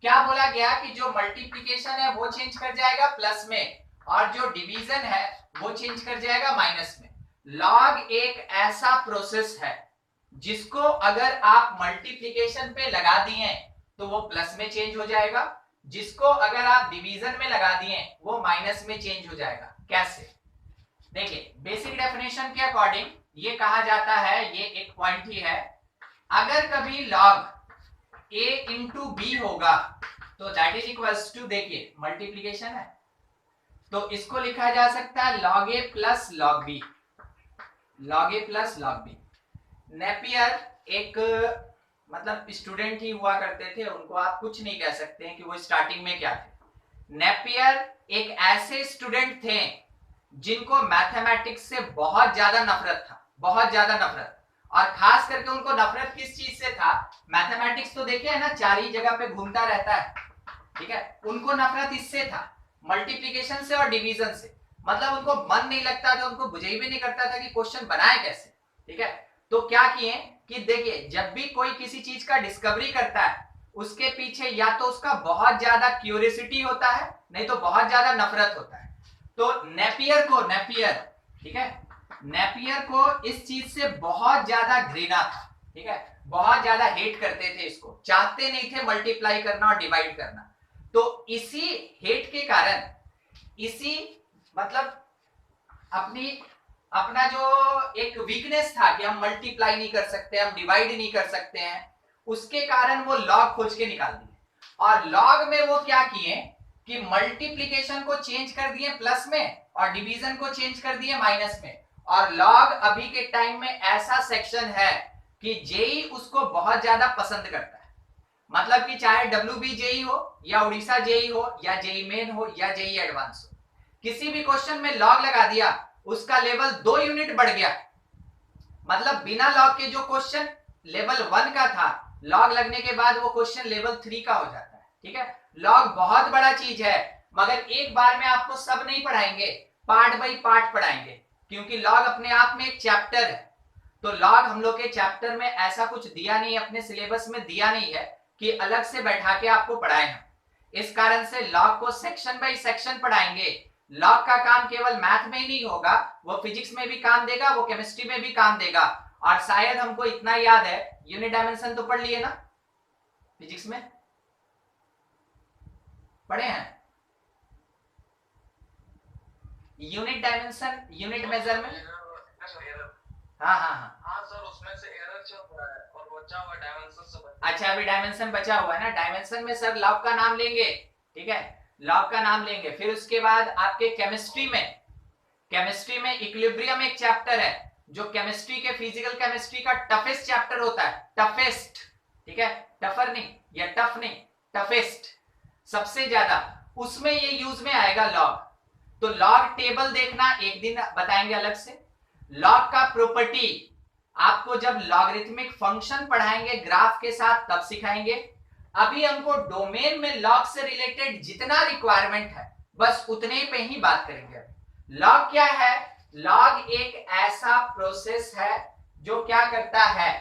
Speaker 1: क्या बोला गया कि जो मल्टीप्लिकेशन है वो चेंज कर जाएगा प्लस में और जो डिवीजन है वो चेंज कर जाएगा माइनस में। लॉग एक ऐसा प्रोसेस है जिसको अगर आप मल्टीप्लिकेशन पे लगा दिए तो वो प्लस में चेंज हो जाएगा, जिसको अगर आप डिवीजन में लगा दिए वो माइनस में चेंज हो जाएगा। कैसे, देखिए बेसिक डेफिनेशन के अकॉर्डिंग ये कहा जाता है, ये एक पॉइंट ही है, अगर कभी लॉग a इंटू बी होगा तो दैट इज इक्वल्स टू, देखिए मल्टीप्लिकेशन है तो इसको लिखा जा सकता है log a plus log b, log a plus log b। Napier एक मतलब स्टूडेंट ही हुआ करते थे, उनको आप कुछ नहीं कह सकते हैं कि वो स्टार्टिंग में क्या थे। नेपियर एक ऐसे स्टूडेंट थे जिनको मैथमेटिक्स से बहुत ज्यादा नफरत था, बहुत ज्यादा नफरत, और खास करके उनको नफरत किस चीज से था, मैथमेटिक्स तो देखे है ना, चार ही जगह पे घूमता रहता है, ठीक है, उनको नफरत इससे था, मल्टीप्लिकेशन से और डिवीजन से। मतलब उनको मन नहीं लगता था, उनको बुझाई भी नहीं करता था कि क्वेश्चन बनाए कैसे, ठीक है। तो क्या किए कि देखिए जब भी कोई किसी चीज का डिस्कवरी करता है उसके पीछे या तो उसका बहुत ज्यादा क्यूरियोसिटी होता है, नहीं तो बहुत ज्यादा नफरत होता है। तो नेपियर, ठीक है, नेपियर को इस चीज से बहुत ज्यादा घृणा था, ठीक है, बहुत ज्यादा हेट करते थे इसको, चाहते नहीं थे मल्टीप्लाई करना और डिवाइड करना। तो इसी हेट के कारण, इसी मतलब अपना जो एक वीकनेस था कि हम मल्टीप्लाई नहीं कर सकते, हम डिवाइड नहीं कर सकते हैं, उसके कारण वो लॉग खोज के निकाल दिए। और लॉग में वो क्या किए कि मल्टीप्लिकेशन को चेंज कर दिए प्लस में और डिवीजन को चेंज कर दिए माइनस में। और लॉग अभी के टाइम में ऐसा सेक्शन है कि जेई उसको बहुत ज्यादा पसंद करता है। मतलब कि चाहे डब्ल्यूबी जेई हो या उड़ीसा जेई हो या जेई मेन हो या जेई एडवांस हो, किसी भी क्वेश्चन में लॉग लगा दिया उसका लेवल 2 यूनिट बढ़ गया। मतलब बिना लॉग के जो क्वेश्चन लेवल 1 का था, लॉग लगने के बाद वो क्वेश्चन लेवल 3 का हो जाता है, ठीक है। लॉग बहुत बड़ा चीज है, मगर एक बार में आपको सब नहीं पढ़ाएंगे, पार्ट बाय पार्ट पढ़ाएंगे, क्योंकि लॉग अपने आप में एक चैप्टर है। तो लॉग हम लोग के चैप्टर में ऐसा कुछ दिया नहीं, अपने सिलेबस में दिया नहीं है कि अलग से बैठा के आपको पढ़ाए हैं। इस कारण से लॉग को सेक्शन बाय सेक्शन पढ़ाएंगे। लॉग का काम केवल मैथ में ही नहीं होगा, वो फिजिक्स में भी काम देगा, वो केमिस्ट्री में भी काम देगा। और शायद हमको इतना याद है, यूनिट डायमेंशन तो पढ़ लिए ना फिजिक्स में, पढ़े हैं? Unit dimension, unit measurement. हाँ हाँ हाँ
Speaker 3: हाँ सर, उसमें से एरर चल रहा है और बचा हुआ डायमेंशन से बचा।
Speaker 1: अच्छा, अभी डायमेंशन बचा हुआ है ना। डायमेंशन में सर लॉग का नाम लेंगे, ठीक है, लॉग का नाम लेंगे। फिर उसके बाद आपके केमिस्ट्री में इक्विलिब्रियम एक चैप्टर है जो केमिस्ट्री के, फिजिकल केमिस्ट्री का टफेस्ट चैप्टर होता है, टफेस्ट, ठीक है, टफर नहीं या टफ नहीं, टफेस्ट, सबसे ज्यादा, उसमें ये यूज में आएगा लॉग। तो लॉग टेबल देखना एक दिन बताएंगे अलग से। लॉग का प्रॉपर्टी आपको जब लॉगरिथमिक फंक्शन पढ़ाएंगे ग्राफ के साथ तब सिखाएंगे। अभी हमको डोमेन में लॉग से रिलेटेड जितना रिक्वायरमेंट है बस उतने पे ही बात करेंगे। लॉग क्या है? लॉग एक ऐसा प्रोसेस है जो क्या करता है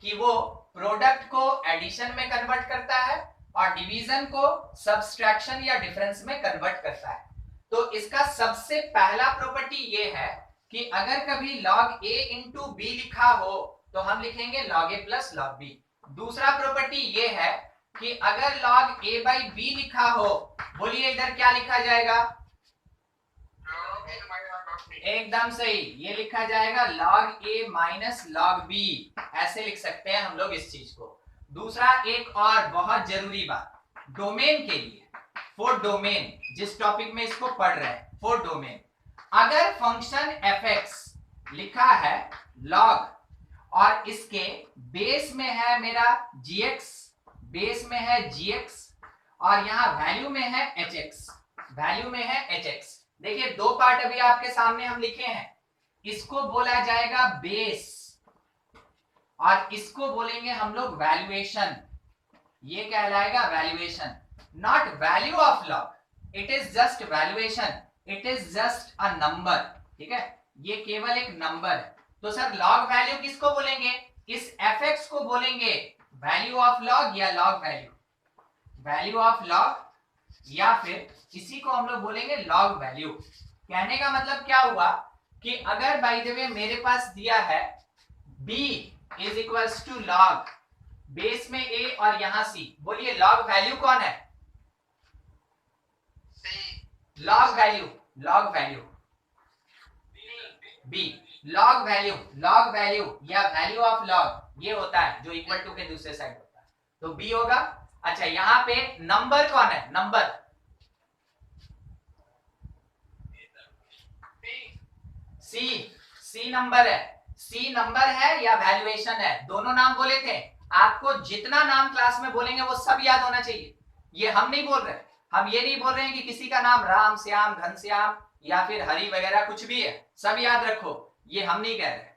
Speaker 1: कि वो प्रोडक्ट को एडिशन में कन्वर्ट करता है और डिवीजन को सब्सट्रैक्शन या डिफरेंस में कन्वर्ट करता है। तो इसका सबसे पहला प्रॉपर्टी ये है कि अगर कभी log a इंटू बी लिखा हो तो हम लिखेंगे log a plus log b। दूसरा प्रॉपर्टी ये है कि अगर log a बाई बी लिखा हो, बोलिए इधर क्या लिखा जाएगा? एकदम सही, ये लिखा जाएगा log a minus log b, ऐसे लिख सकते हैं हम लोग इस चीज को। दूसरा एक और बहुत जरूरी बात, डोमेन के लिए, फॉर डोमेन, जिस टॉपिक में इसको पढ़ रहे हैं, फॉर डोमेन, अगर फंक्शन fx लिखा है log और इसके बेस में है मेरा gx, बेस में है gx और यहां वैल्यू में है hx, वैल्यू में है hx। देखिए दो पार्ट अभी आपके सामने हम लिखे हैं, इसको बोला जाएगा बेस और इसको बोलेंगे हम लोग वैल्यूएशन। ये कहलाएगा valuation, not value of log, it is just valuation, it is just a number, ठीक है, ये केवल एक नंबर है। तो सर लॉग वैल्यू किसको बोलेंगे? इस fx को बोलेंगे वैल्यू ऑफ लॉग या log value, value of log, या फिर इसी को हम लोग बोलेंगे लॉग वैल्यू। कहने का मतलब क्या हुआ कि अगर बाय द वे मेरे पास दिया है b is equals to log, base में a और यहां c, बोलिए लॉग वैल्यू कौन है? Log value, log value b, log value, log value या वैल्यू ऑफ लॉग ये होता है जो इक्वल टू के दूसरे साइड होता है, तो b होगा। अच्छा यहां पे नंबर कौन है? नंबर सी नंबर है, सी नंबर है या वैल्यूएशन है, दोनों नाम बोले थे। आपको जितना नाम क्लास में बोलेंगे वो सब याद होना चाहिए। ये हम नहीं बोल रहे, हम ये नहीं बोल रहे हैं कि किसी का नाम राम, श्याम, घनश्याम या फिर हरि वगैरह कुछ भी है, सब याद रखो, ये हम नहीं कह रहे।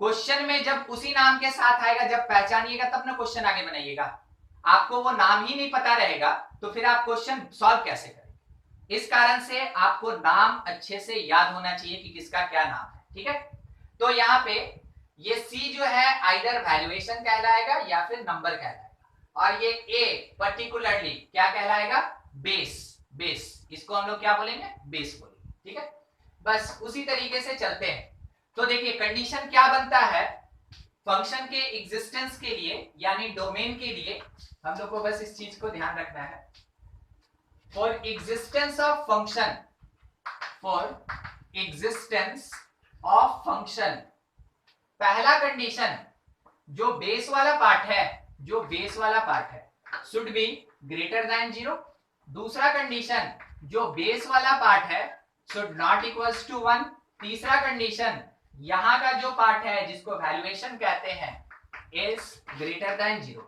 Speaker 1: क्वेश्चन में जब उसी नाम के साथ आएगा, जब पहचानिएगा तब ना क्वेश्चन आगे बनाइएगा। आपको वो नाम ही नहीं पता रहेगा तो फिर आप क्वेश्चन सॉल्व कैसे करेंगे? इस कारण से आपको नाम अच्छे से याद होना चाहिए कि किसका क्या नाम है, ठीक है। तो यहाँ पे ये C जो है आइदर वैल्यूएशन कहलाएगा या फिर नंबर कहलाएगा, और ये A पर्टिकुलरली क्या कहलाएगा? बेस, बेस, इसको हम लोग क्या बोलेंगे? बेस बोलेंगे, ठीक है। बस उसी तरीके से चलते हैं। तो देखिए कंडीशन क्या बनता है फंक्शन के एग्जिस्टेंस के लिए, यानी डोमेन के लिए, हम लोग को बस इस चीज को ध्यान रखना है। For existence of function, for existence of function, पहला कंडीशन जो बेस वाला पार्ट है, जो बेस वाला पार्ट है शुड बी ग्रेटर देन 0। दूसरा कंडीशन जो बेस वाला पार्ट है शुड नॉट इक्वल्स टू 1। तीसरा कंडीशन यहां का जो पार्ट है जिसको वैल्यूएशन कहते हैं इज ग्रेटर देन 0।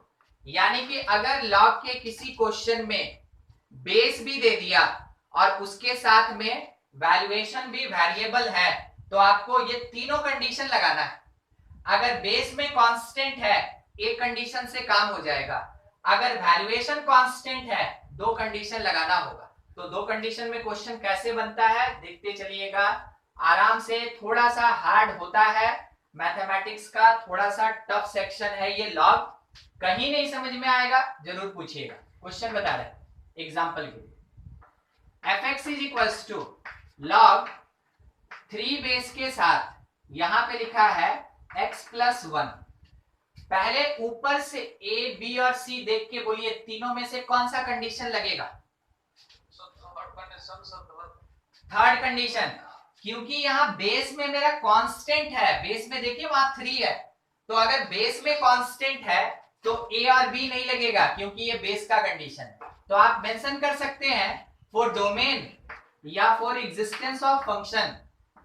Speaker 1: यानी कि अगर लॉग के किसी क्वेश्चन में बेस भी दे दिया और उसके साथ में वैल्यूएशन भी वेरिएबल है तो आपको ये तीनों कंडीशन लगाना है। अगर बेस में कांस्टेंट है एक कंडीशन से काम हो जाएगा, अगर वैल्यूएशन कांस्टेंट है दो कंडीशन लगाना होगा। तो दो कंडीशन में क्वेश्चन कैसे बनता है देखते चलिएगा आराम से। थोड़ा सा हार्ड होता है मैथमेटिक्स का, थोड़ा सा टफ सेक्शन है ये लॉग, कहीं नहीं समझ में आएगा जरूर पूछिएगा। क्वेश्चन बता रहे एग्जांपल के लिए, fx is equals to log 3 base के साथ यहां पे लिखा है x प्लस 1। पहले ऊपर से a b और c देख के बोलिए तीनों में से कौन सा कंडीशन लगेगा? थर्ड कंडीशन, क्योंकि यहाँ बेस में मेरा कांस्टेंट है, बेस में देखिए वहां 3 है, तो अगर बेस में कांस्टेंट है तो ए और बी नहीं लगेगा क्योंकि ये बेस का कंडीशन है। तो आप मेंशन कर सकते हैं फॉर डोमेन या फॉर एग्जिस्टेंस ऑफ फंक्शन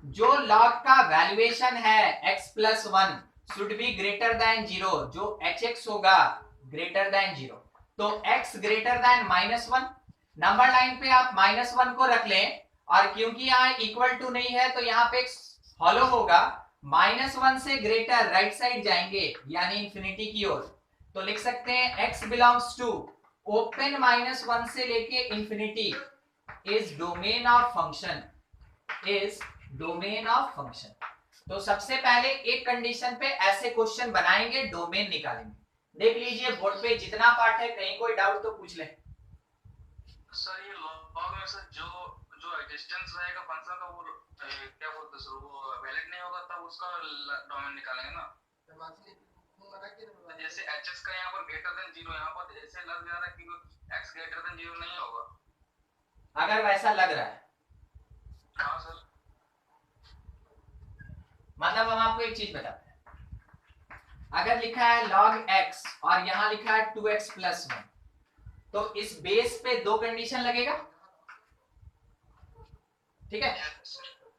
Speaker 1: जो लॉग का वैल्यूएशन है x+1 should be greater than 0, जो hx होगा ग्रेटर देन 0, तो x greater then -1। Number line पे आप -1 को रख लें और क्योंकि यहाँ इक्वल टू नहीं है तो यहाँ पे हॉलो होगा, -1 से ग्रेटर राइट साइड जाएंगे यानी इंफिनिटी की ओर, तो लिख सकते हैं x बिलोंग्स टू ओपन -1 से लेके infinity is domain of function, is domain of function. तो सबसे पहले एक कंडीशन पे ऐसे क्वेश्चन बनाएंगे, डोमेन निकालेंगे। देख लीजिए बोर्ड पे जितना पार्ट है, कहीं कोई डाउट तो पूछ ले।
Speaker 2: सर ये लॉग में से जो एग्जिस्टेंस रहेगा फंक्शन का वो क्या बोलते हैं सर, वो वैलिड नहीं होगा तब उसका डोमेन निकालेंगे ना। तो जैसे hx का यहाँ पर ग्रेटर देन 0, यहाँ पर ऐसे लग जा रहा है कि x ग्रेटर देन 0 नहीं होगा।
Speaker 1: अगर वैसा लग रहा है,
Speaker 2: हाँ सर,
Speaker 1: मतलब हम आपको एक चीज बताते हैं, अगर लिखा है log x और यहाँ लिखा है 2x+1, तो इस बेस पे दो कंडीशन लगेगा, ठीक है,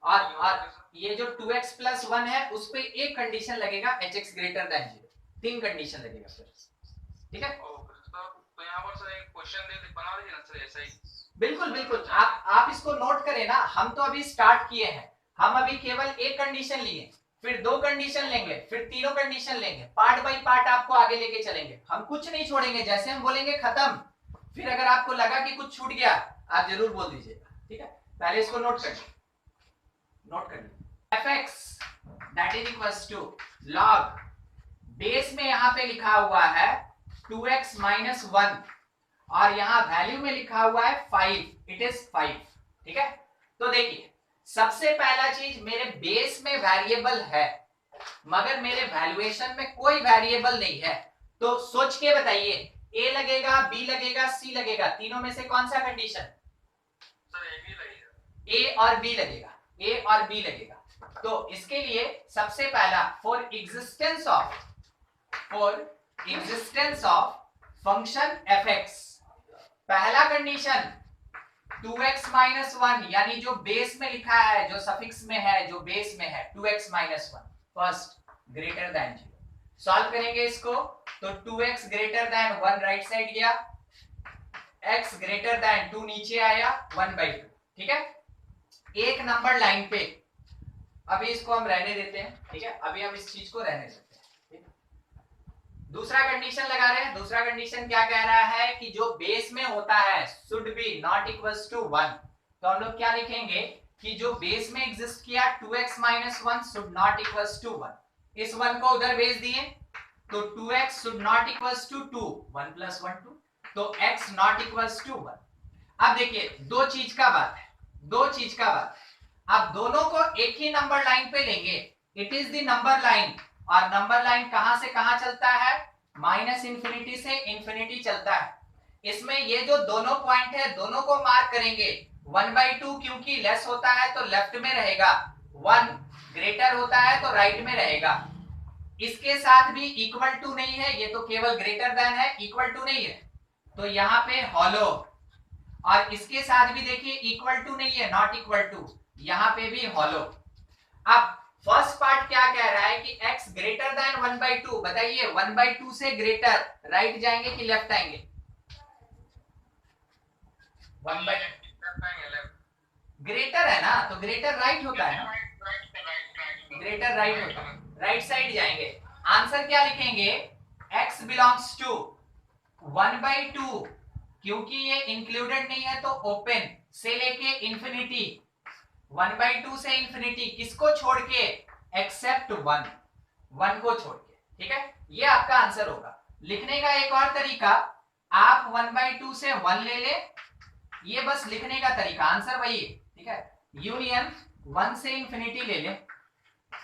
Speaker 1: और ये जो 2x+1 है उस पे एक कंडीशन लगेगा hx ग्रेटर देन 0, 3 कंडीशन लगेगा सर, ठीक है।
Speaker 2: तो यहाँ पर सर एक क्वेश्चन दे बना दीजिए ना सर ऐसा ही।
Speaker 1: बिल्कुल बिल्कुल, आप इसको नोट करें ना, हम तो अभी स्टार्ट किए हैं, हम अभी केवल एक कंडीशन लिए, फिर 2 कंडीशन लेंगे, फिर तीनों कंडीशन लेंगे, पार्ट बाय पार्ट आपको आगे लेके चलेंगे, हम कुछ नहीं छोड़ेंगे, जैसे हम बोलेंगे खत्म, फिर अगर आपको लगा कि कुछ छूट गया आप जरूर बोल दीजिएगा, ठीक है। पहले इसको नोट कर लीजिए, fx that is equals to log, base में यहां पे लिखा हुआ है 2x-1 और यहां वैल्यू में लिखा हुआ है 5, इट इज 5, ठीक है। तो देखिए सबसे पहला चीज, मेरे बेस में वेरिएबल है मगर मेरे वैल्यूएशन में कोई वेरिएबल नहीं है, तो सोच के बताइए ए लगेगा, बी लगेगा, सी लगेगा, तीनों में से कौन सा कंडीशन?
Speaker 2: सर ए भी लगेगा,
Speaker 1: ए और बी लगेगा, ए और बी लगेगा। तो इसके लिए सबसे पहला for existence of function fx, पहला कंडीशन 2x-1 यानी जो बेस में लिखा है, जो सफिक्स में है, जो बेस में है 2x-1 first greater than 0, solve करेंगे इसको, तो 2x greater than 1 right side गया, x ग्रेटर देन 2 नीचे आया, 1/2, ठीक है। एक नंबर लाइन पे अभी इसको हम रहने देते हैं, ठीक है, अभी हम इस चीज को रहने देते हैं, ठीक है। दूसरा कंडीशन लगा रहे हैं, दूसरा कंडीशन क्या कह रहा है कि जो बेस में होता है should be not equals to 1, तो हम लोग क्या लिखेंगे कि जो बेस में एग्जिस्ट किया 2x-1 should not equals to 1, इस 1 को उधर भेज दिए, तो 2x should not equals to 2, 1 + 1 2, तो x नॉट इक्वल्स टू 1। अब देखिए दो चीज का बात है, आप दोनों को एक ही नंबर लाइन पे लेंगे, it is the number line, और नंबर लाइन कहां से कहां चलता है? -इंफिनिटी से इंफिनिटी चलता है। इसमें ये जो दोनों पॉइंट है दोनों को मार्क करेंगे, 1/2 क्योंकि लेस होता है तो लेफ्ट में रहेगा, 1 ग्रेटर होता है तो राइट में रहेगा। इसके साथ भी इक्वल टू नहीं है, ये तो केवल ग्रेटर देन है, इक्वल टू नहीं है, तो यहाँ पे हॉलो, और इसके साथ भी देखिए इक्वल टू नहीं है, नॉट इक्वल टू, यहाँ पे भी हॉलो। अब फर्स्ट पार्ट क्या कह रहा है कि x ग्रेटर देन 1/2, बताइए 1/2 से ग्रेटर राइट जाएंगे कि लेफ्ट आएंगे? 1/2 ग्रेटर है ना, तो ग्रेटर राइट होता है ना, ग्रेटर राइट होता है, राइट साइड जाएंगे। आंसर क्या लिखेंगे? x बिलोंग्स टू 1/2, क्योंकि ये इंक्लूडेड नहीं है तो ओपन से लेके इंफिनिटी, 1/2 से इंफिनिटी, किसको छोड़ के? एक्सेप्ट 1 को छोड़ के, ठीक है। ये आपका आंसर होगा। लिखने का एक और तरीका, आप 1/2 से 1 ले ले, ये बस लिखने का तरीका, आंसर वही है, ठीक है। यूनियन 1 से इंफिनिटी ले ले,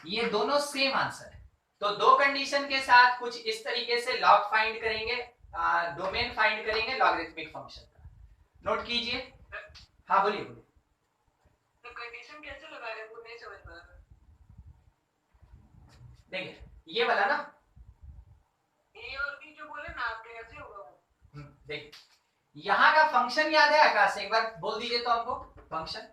Speaker 1: ये दोनों सेम आंसर है। तो दो कंडीशन के साथ कुछ इस तरीके से लॉग फाइंड करेंगे, डोमेन फाइंड करेंगे लॉगरिथमिक फंक्शन का। नोट कीजिए, हाँ बोलिए।
Speaker 3: कंडीशन कैसे लगा रहे हैं वो नहीं समझ पा रहा।
Speaker 1: देखिए ये वाला ना,
Speaker 3: ए और बी जो बोले ना आप कैसे होगा वो।
Speaker 1: देखिए यहाँ का फंक्शन याद है आकाश, एक बार बोल दीजिए तो हमको function.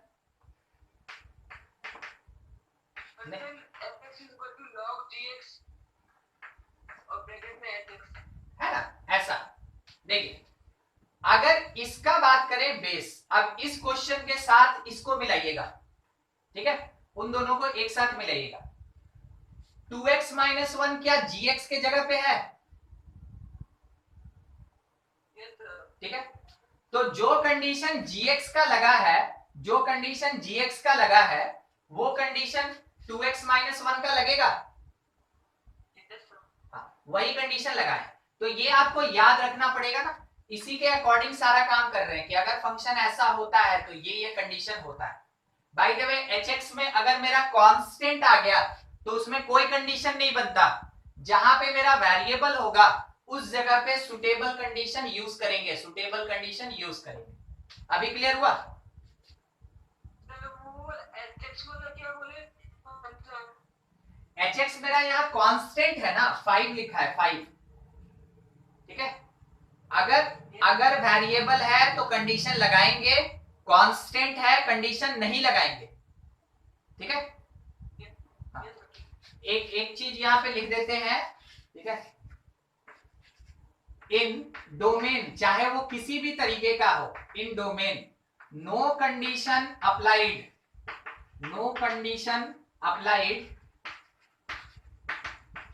Speaker 3: Function fx equal to log gx और ब्रैकेट में hx
Speaker 1: है ना, ऐसा। देखिए अगर इसका बात करें बेस, अब इस क्वेश्चन के साथ इसको मिलाइएगा, ठीक है, उन दोनों को एक साथ मिलाइएगा। 2x माइनस 1 क्या gx के जगह पे है, ठीक है। तो जो कंडीशन gx का लगा है, जो कंडीशन gx का लगा है वो कंडीशन 2x माइनस 1 का लगेगा, हाँ, वही कंडीशन लगा है। तो ये आपको याद रखना पड़ेगा ना, इसी के अकॉर्डिंग सारा काम कर रहे हैं कि अगर फंक्शन ऐसा होता है तो ये कंडीशन होता है। बाय द वे hx में अगर मेरा कांस्टेंट आ गया तो उसमें कोई कंडीशन नहीं बनता, जहां पे मेरा वेरिएबल होगा उस जगह पे सुटेबल कंडीशन यूज करेंगे, सुटेबल कंडीशन यूज करेंगे। अभी क्लियर हुआ?
Speaker 3: वो hx वाला क्या बोले
Speaker 1: hx मेरा यहाँ कांस्टेंट है ना, 5 लिखा है 5, ठीक है। अगर वेरिएबल है तो कंडीशन लगाएंगे, कांस्टेंट है कंडीशन नहीं लगाएंगे, ठीक है। हाँ। एक चीज यहाँ पे लिख देते हैं, ठीक है। इन डोमेन, चाहे वो किसी भी तरीके का हो, in domain no condition applied, no condition applied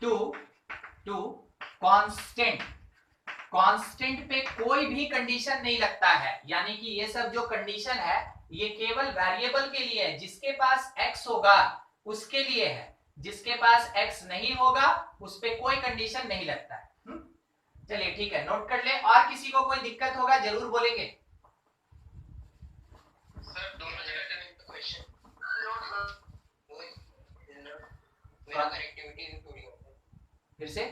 Speaker 1: to constant, constant पे कोई भी कंडीशन नहीं लगता है। यानी कि ये सब जो कंडीशन है ये केवल वेरिएबल के लिए है, जिसके पास x होगा उसके लिए है, जिसके पास x नहीं होगा उस पे कोई कंडीशन नहीं लगता है। चलिए ठीक है, नोट कर ले। और किसी को कोई दिक्कत होगा जरूर बोलेंगे।
Speaker 2: सर दोनों जगह क्वेश्चन
Speaker 1: हाँ।
Speaker 2: कनेक्टिविटी थोड़ी होती है।
Speaker 1: फिर से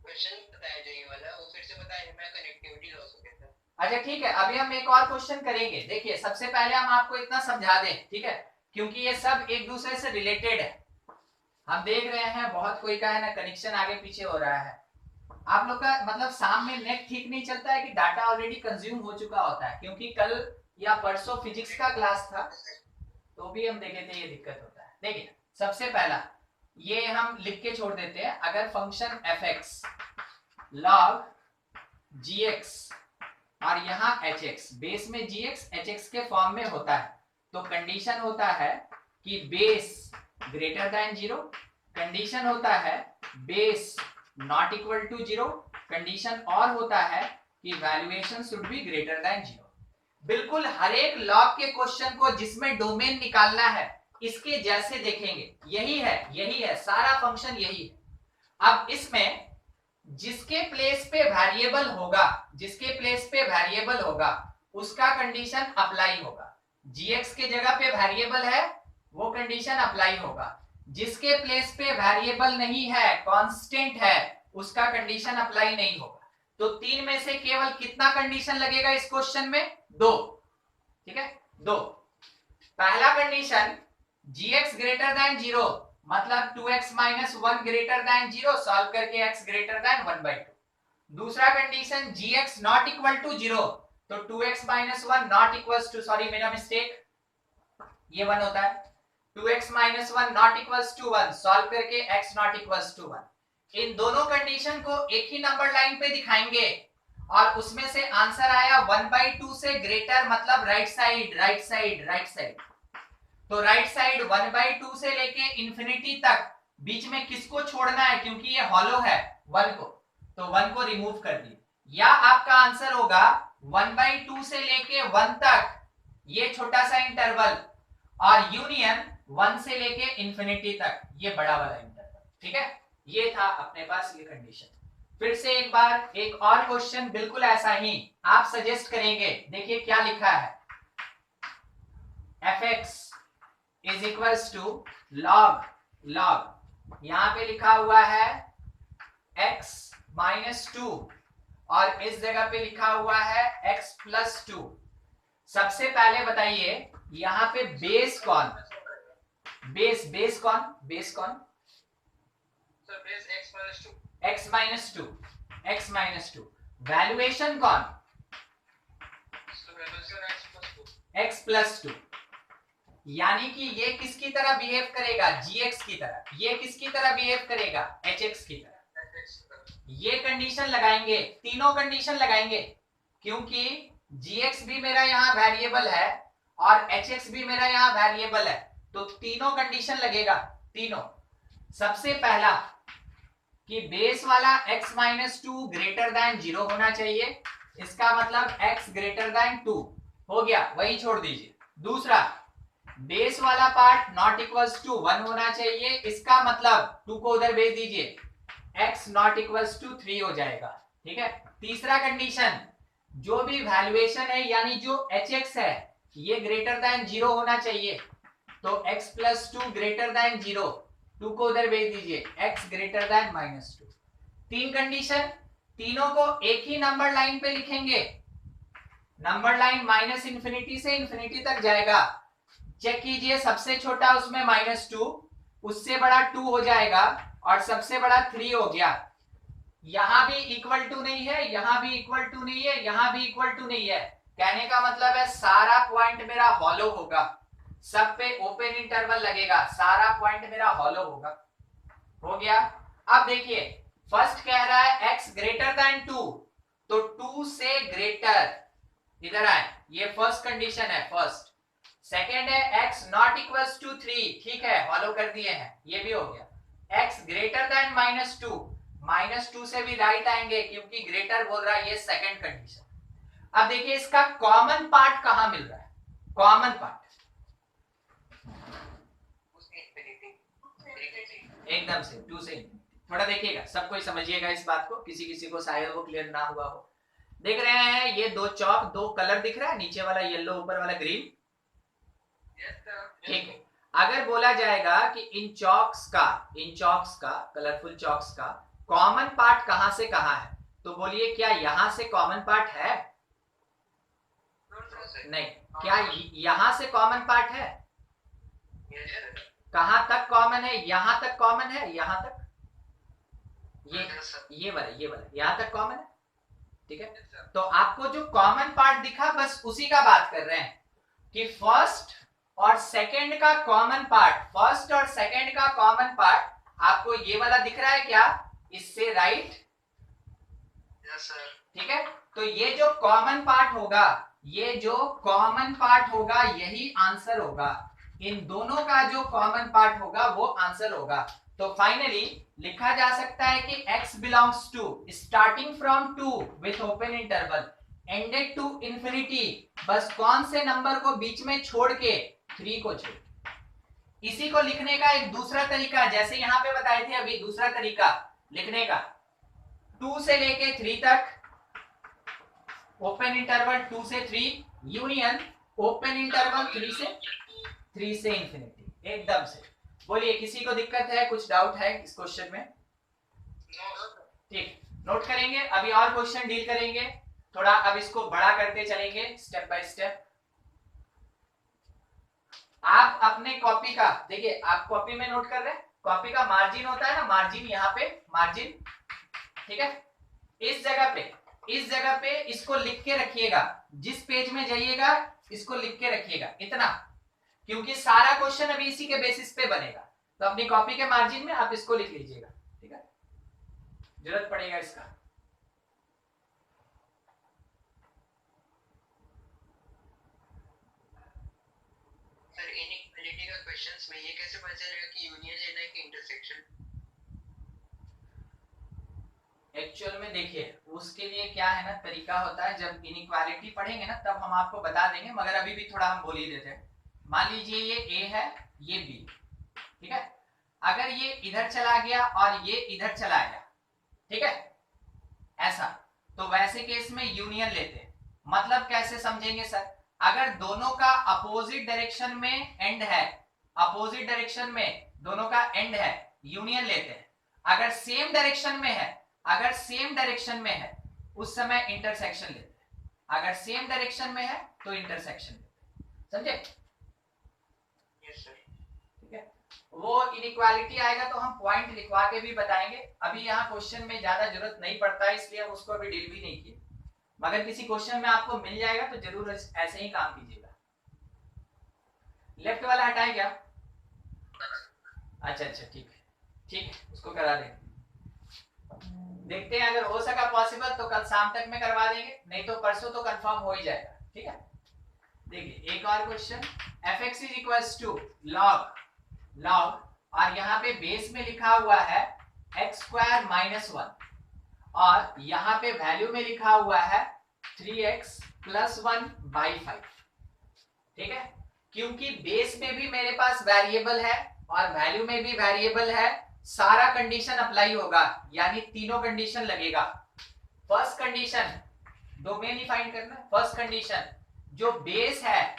Speaker 2: क्वेश्चन बताया जो ये वाला वो फिर से बताइए, मैं कनेक्टिविटी लॉस हो गया था।
Speaker 1: अच्छा ठीक है, अभी हम एक और क्वेश्चन करेंगे। देखिए सबसे पहले हम आपको इतना समझा दें, ठीक है, क्योंकि ये सब एक दूसरे से रिलेटेड है। हम देख रहे हैं बहुत कोई का है ना कनेक्शन आगे पीछे हो रहा है। आप लोग का मतलब शाम में नेट ठीक नहीं चलता है कि डाटा ऑलरेडी कंज्यूम हो चुका होता है, क्योंकि कल या परसों फिजिक्स का क्लास था तो भी हम देखे थे ये दिक्कत होता है। देखिए सबसे पहला ये हम लिख के छोड़ देते हैं, अगर फंक्शन fx log gx और यहाँ hx, बेस में gx hx के फॉर्म में होता है, तो कंडीशन होता है कि बेस ग्रेटर देन 0, कंडीशन होता है base not equal to 0, condition और होता है कि valuation should be greater than 0। बिल्कुल हर एक लॉग के क्वेश्चन को जिसमें डोमेन निकालना है इसके जैसे देखेंगे, यही है सारा फंक्शन यही है। अब इसमें जिसके प्लेस पे वेरिएबल होगा, जिसके प्लेस पे वेरिएबल होगा उसका कंडीशन अप्लाई होगा। gx के जगह पे वेरिएबल है वो कंडीशन अप्लाई होगा, जिसके प्लेस पे वेरिएबल नहीं है कांस्टेंट है उसका कंडीशन अप्लाई नहीं होगा। तो तीन में से केवल कितना कंडीशन लगेगा इस क्वेश्चन में? 2, ठीक है, 2। पहला कंडीशन gx ग्रेटर देन 0 मतलब 2x minus 1 greater than 0, solve करके x ग्रेटर देन 1/2। दूसरा condition gx not equal to 0, तो 2x minus 1 not equals to, sorry मेरा मिस्टेक, ये 1 होता है। 2x minus 1 not equals to 1, solve करके x नॉट इक्वल्स टू 1। इन दोनों कंडीशन को एक ही नंबर लाइन पे दिखाएंगे और उसमें से आंसर आया 1/2 से ग्रेटर मतलब right side, right side, right side. तो राइट साइड 1/2 से लेके इंफिनिटी तक, बीच में किसको छोड़ना है क्योंकि ये हॉलो है, 1 को, तो 1 को रिमूव कर दिए। या आपका आंसर होगा 1/2 से लेके 1 तक ये छोटा सा इंटरवल और यूनियन 1 से लेके इंफिनिटी तक ये बड़ा वाला इंटरवल, ठीक है। ये था अपने पास ये कंडीशन। फिर से एक बार एक और क्वेश्चन बिल्कुल ऐसा ही आप सजेस्ट करेंगे। देखिए क्या लिखा है, fx is equals to log, यहां पे लिखा हुआ है x माइनस 2 और इस जगह पे लिखा हुआ है x प्लस 2। सबसे पहले बताइए यहाँ पे बेस कौन, बेस कौन
Speaker 2: sir base
Speaker 1: x minus two, valuation कौन x प्लस टू, यानी कि ये किसकी तरह बिहेव करेगा, gx की तरह, ये किसकी तरह बिहेव करेगा, hx की तरह। ये कंडीशन लगाएंगे, तीनों कंडीशन लगाएंगे, क्योंकि gx भी मेरा यहाँ वेरिएबल है और hx भी मेरा यहाँ वेरिएबल है, तो तीनों कंडीशन लगेगा, तीनों। सबसे पहला कि बेस वाला x minus two greater than 0 होना चाहिए, इसका मतलब x ग्रेटर देन 2 हो गया, वही छोड़ दीजिए। दूसरा, बेस वाला पार्ट नॉट इक्वल्स टू 1 होना चाहिए, इसका मतलब 2 को उधर भेज दीजिए, x नॉट इक्वल्स टू 3 हो जाएगा, ठीक है। तीसरा कंडीशन, जो भी वैल्यूएशन है यानी जो hx है ये ग्रेटर देन 0 होना चाहिए, तो x plus two greater than 0, 2 को उधर भेज दीजिए, x greater then minus two. तीन कंडीशन, तीनों को एक ही नंबर लाइन पे लिखेंगे, नंबर लाइन माइनस इंफिनिटी से इंफिनिटी तक जाएगा। चेक कीजिए, सबसे छोटा उसमें माइनस टू, उससे बड़ा 2 हो जाएगा और सबसे बड़ा 3 हो गया। यहां भी इक्वल टू नहीं है, यहां भी इक्वल टू नहीं है, यहां भी इक्वल टू नहीं है, कहने का मतलब है सारा पॉइंट मेरा हॉलो होगा, सब पे ओपन इंटरवल लगेगा, सारा पॉइंट मेरा हॉलो होगा। हो गया। अब देखिए, फर्स्ट कह रहा है x ग्रेटर देन 2, तो 2 से ग्रेटर इधर आए, ये फर्स्ट कंडीशन है, फर्स्ट। सेकेंड है x नॉट इक्वल्स टू 3, ठीक है, फॉलो कर दिए हैं, ये भी हो गया। x greater then minus two से भी राइट आएंगे क्योंकि ग्रेटर बोल रहा है, ये सेकेंड कंडीशन। अब देखिए इसका कॉमन पार्ट कहां मिल रहा है, कॉमन पार्ट एकदम से 2 से, थोड़ा देखिएगा, सब कोई समझिएगा इस बात को, किसी को शायद वो क्लियर ना हुआ हो। देख रहे हैं ये दो चौक, दो कलर दिख रहा है, नीचे वाला येलो, ऊपर वाला ग्रीन, ठीक है। अगर बोला जाएगा कि इन चॉक्स का कलरफुल चॉक्स का कॉमन पार्ट कहां से कहां है, तो बोलिए क्या यहां से कॉमन पार्ट है, नहीं, क्या यहां से कॉमन पार्ट है, कहां तक कॉमन है, यहां तक कॉमन है, यहां तक, ये वाला यहां तक कॉमन है, ठीक है। तो आपको जो कॉमन पार्ट दिखा बस उसी का बात कर रहे हैं कि फर्स्ट और सेकंड का कॉमन पार्ट, फर्स्ट और सेकंड का कॉमन पार्ट आपको ये वाला दिख रहा है क्या, इससे राइट,
Speaker 2: यस सर,
Speaker 1: ठीक है। तो ये जो कॉमन पार्ट होगा, ये जो कॉमन पार्ट होगा यही आंसर होगा, इन दोनों का जो कॉमन पार्ट होगा वो आंसर होगा। तो फाइनली लिखा जा सकता है कि x belongs to starting from 2 with open interval ended to infinity, बस कौन से नंबर को बीच में छोड़ के, 3 को छोड़। इसी को लिखने का एक दूसरा तरीका, जैसे यहां पे बताए थे अभी, दूसरा तरीका लिखने का, 2 से लेके 3 तक, ओपन इंटरवल 2 से 3 यूनियन ओपन इंटरवल 3 से इंफिनिटी, एकदम से। बोलिए किसी को दिक्कत है, कुछ डाउट है इस क्वेश्चन में, ठीक, नोट करेंगे, अभी और क्वेश्चन डील करेंगे, थोड़ा अब इसको बड़ा करते चलेंगे स्टेप बाय स्टेप। आप अपने कॉपी का देखिए, आप कॉपी में नोट कर रहे हैं, कॉपी का मार्जिन होता है ना, मार्जिन, यहाँ पे मार्जिन, ठीक है, इस जगह पे इसको लिख के रखिएगा, जिस पेज में जाइएगा इसको लिख के रखिएगा इतना, क्योंकि सारा क्वेश्चन अभी इसी के बेसिस पे बनेगा, तो अपनी कॉपी के मार्जिन में आप इसको लिख लीजिएगा, ठीक है, जरूरत पड़ेगा इसका।
Speaker 3: सर इनइक्वालिटी का क्वेश्चंस में ये कैसे पता चलेगा कि यूनियन लेना है कि इंटरसेक्शन?
Speaker 1: एक्चुअल में देखिए उसके लिए क्या है ना, तरीका होता है, जब इनइक्वालिटी पढ़ेंगे ना तब हम आपको बता देंगे, मगर अभी भी थोड़ा हम बोल ही देते हैं। मान लीजिए ये A है, ये B, ठीक है, अगर ये इधर चला गया और ये इधर चला गया, ठीक है, ऐसा, तो वैसे केस में यूनियन लेते हैं। मतलब कैसे समझेंगे सर, अगर दोनों का अपोजिट डायरेक्शन में एंड है, अपोजिट डायरेक्शन में दोनों का एंड है, यूनियन लेते हैं। अगर सेम डायरेक्शन में है, उस समय इंटरसेक्शन लेते हैं। अगर सेम डायरेक्शन में है तो इंटरसेक्शन, समझे?
Speaker 3: Yes sir.
Speaker 1: ठीक है, वो इनइक्वालिटी आएगा तो हम पॉइंट लिखवा के भी बताएंगे। अभी यहाँ क्वेश्चन में ज्यादा जरूरत नहीं पड़ता है, इसलिए हम उसको अभी डील भी नहीं किए, मगर किसी क्वेश्चन में आपको मिल जाएगा तो जरूर ऐसे ही काम कीजिएगा। लेफ्ट वाला हटाए क्या? अच्छा अच्छा, ठीक है ठीक है, उसको करा देंगे। देखते हैं, अगर हो सका पॉसिबल तो कल शाम तक में करवा देंगे, नहीं तो परसों तो कंफर्म हो ही जाएगा। ठीक है, देखिए एक और question, fx is equals to log और यहाँ पे बेस में लिखा हुआ है x स्क्वायर माइनस 1 और यहाँ पे वैल्यू में लिखा हुआ है 3x प्लस 1 बाई 5। ठीक है, क्योंकि बेस में भी मेरे पास वेरिएबल है और वैल्यू में भी वेरिएबल है, सारा कंडीशन अप्लाई होगा, यानी तीनों कंडीशन लगेगा। फर्स्ट कंडीशन डोमेन ही फाइंड करना है। फर्स्ट कंडीशन जो बेस है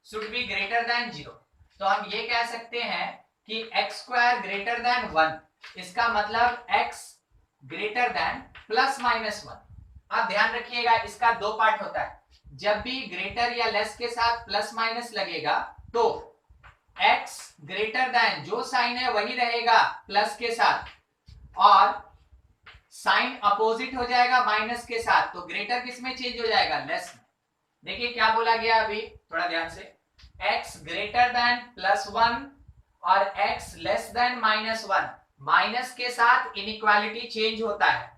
Speaker 1: शुड बी ग्रेटर देन 0, तो हम ये कह सकते हैं कि x स्क्वायर ग्रेटर देन 1, इसका मतलब x greater then plus minus 1। अब ध्यान रखिएगा, इसका दो पार्ट होता है, जब भी ग्रेटर या लेस के साथ प्लस माइनस लगेगा तो x ग्रेटर देन जो साइन है वही रहेगा प्लस के साथ, और साइन अपोजिट हो जाएगा माइनस के साथ, तो ग्रेटर किस में चेंज हो जाएगा? लेस में। देखिए क्या बोला गया अभी, थोड़ा ध्यान से, x ग्रेटर देन प्लस 1 और x less than minus 1, minus के साथ इनइक्वालिटी चेंज होता है,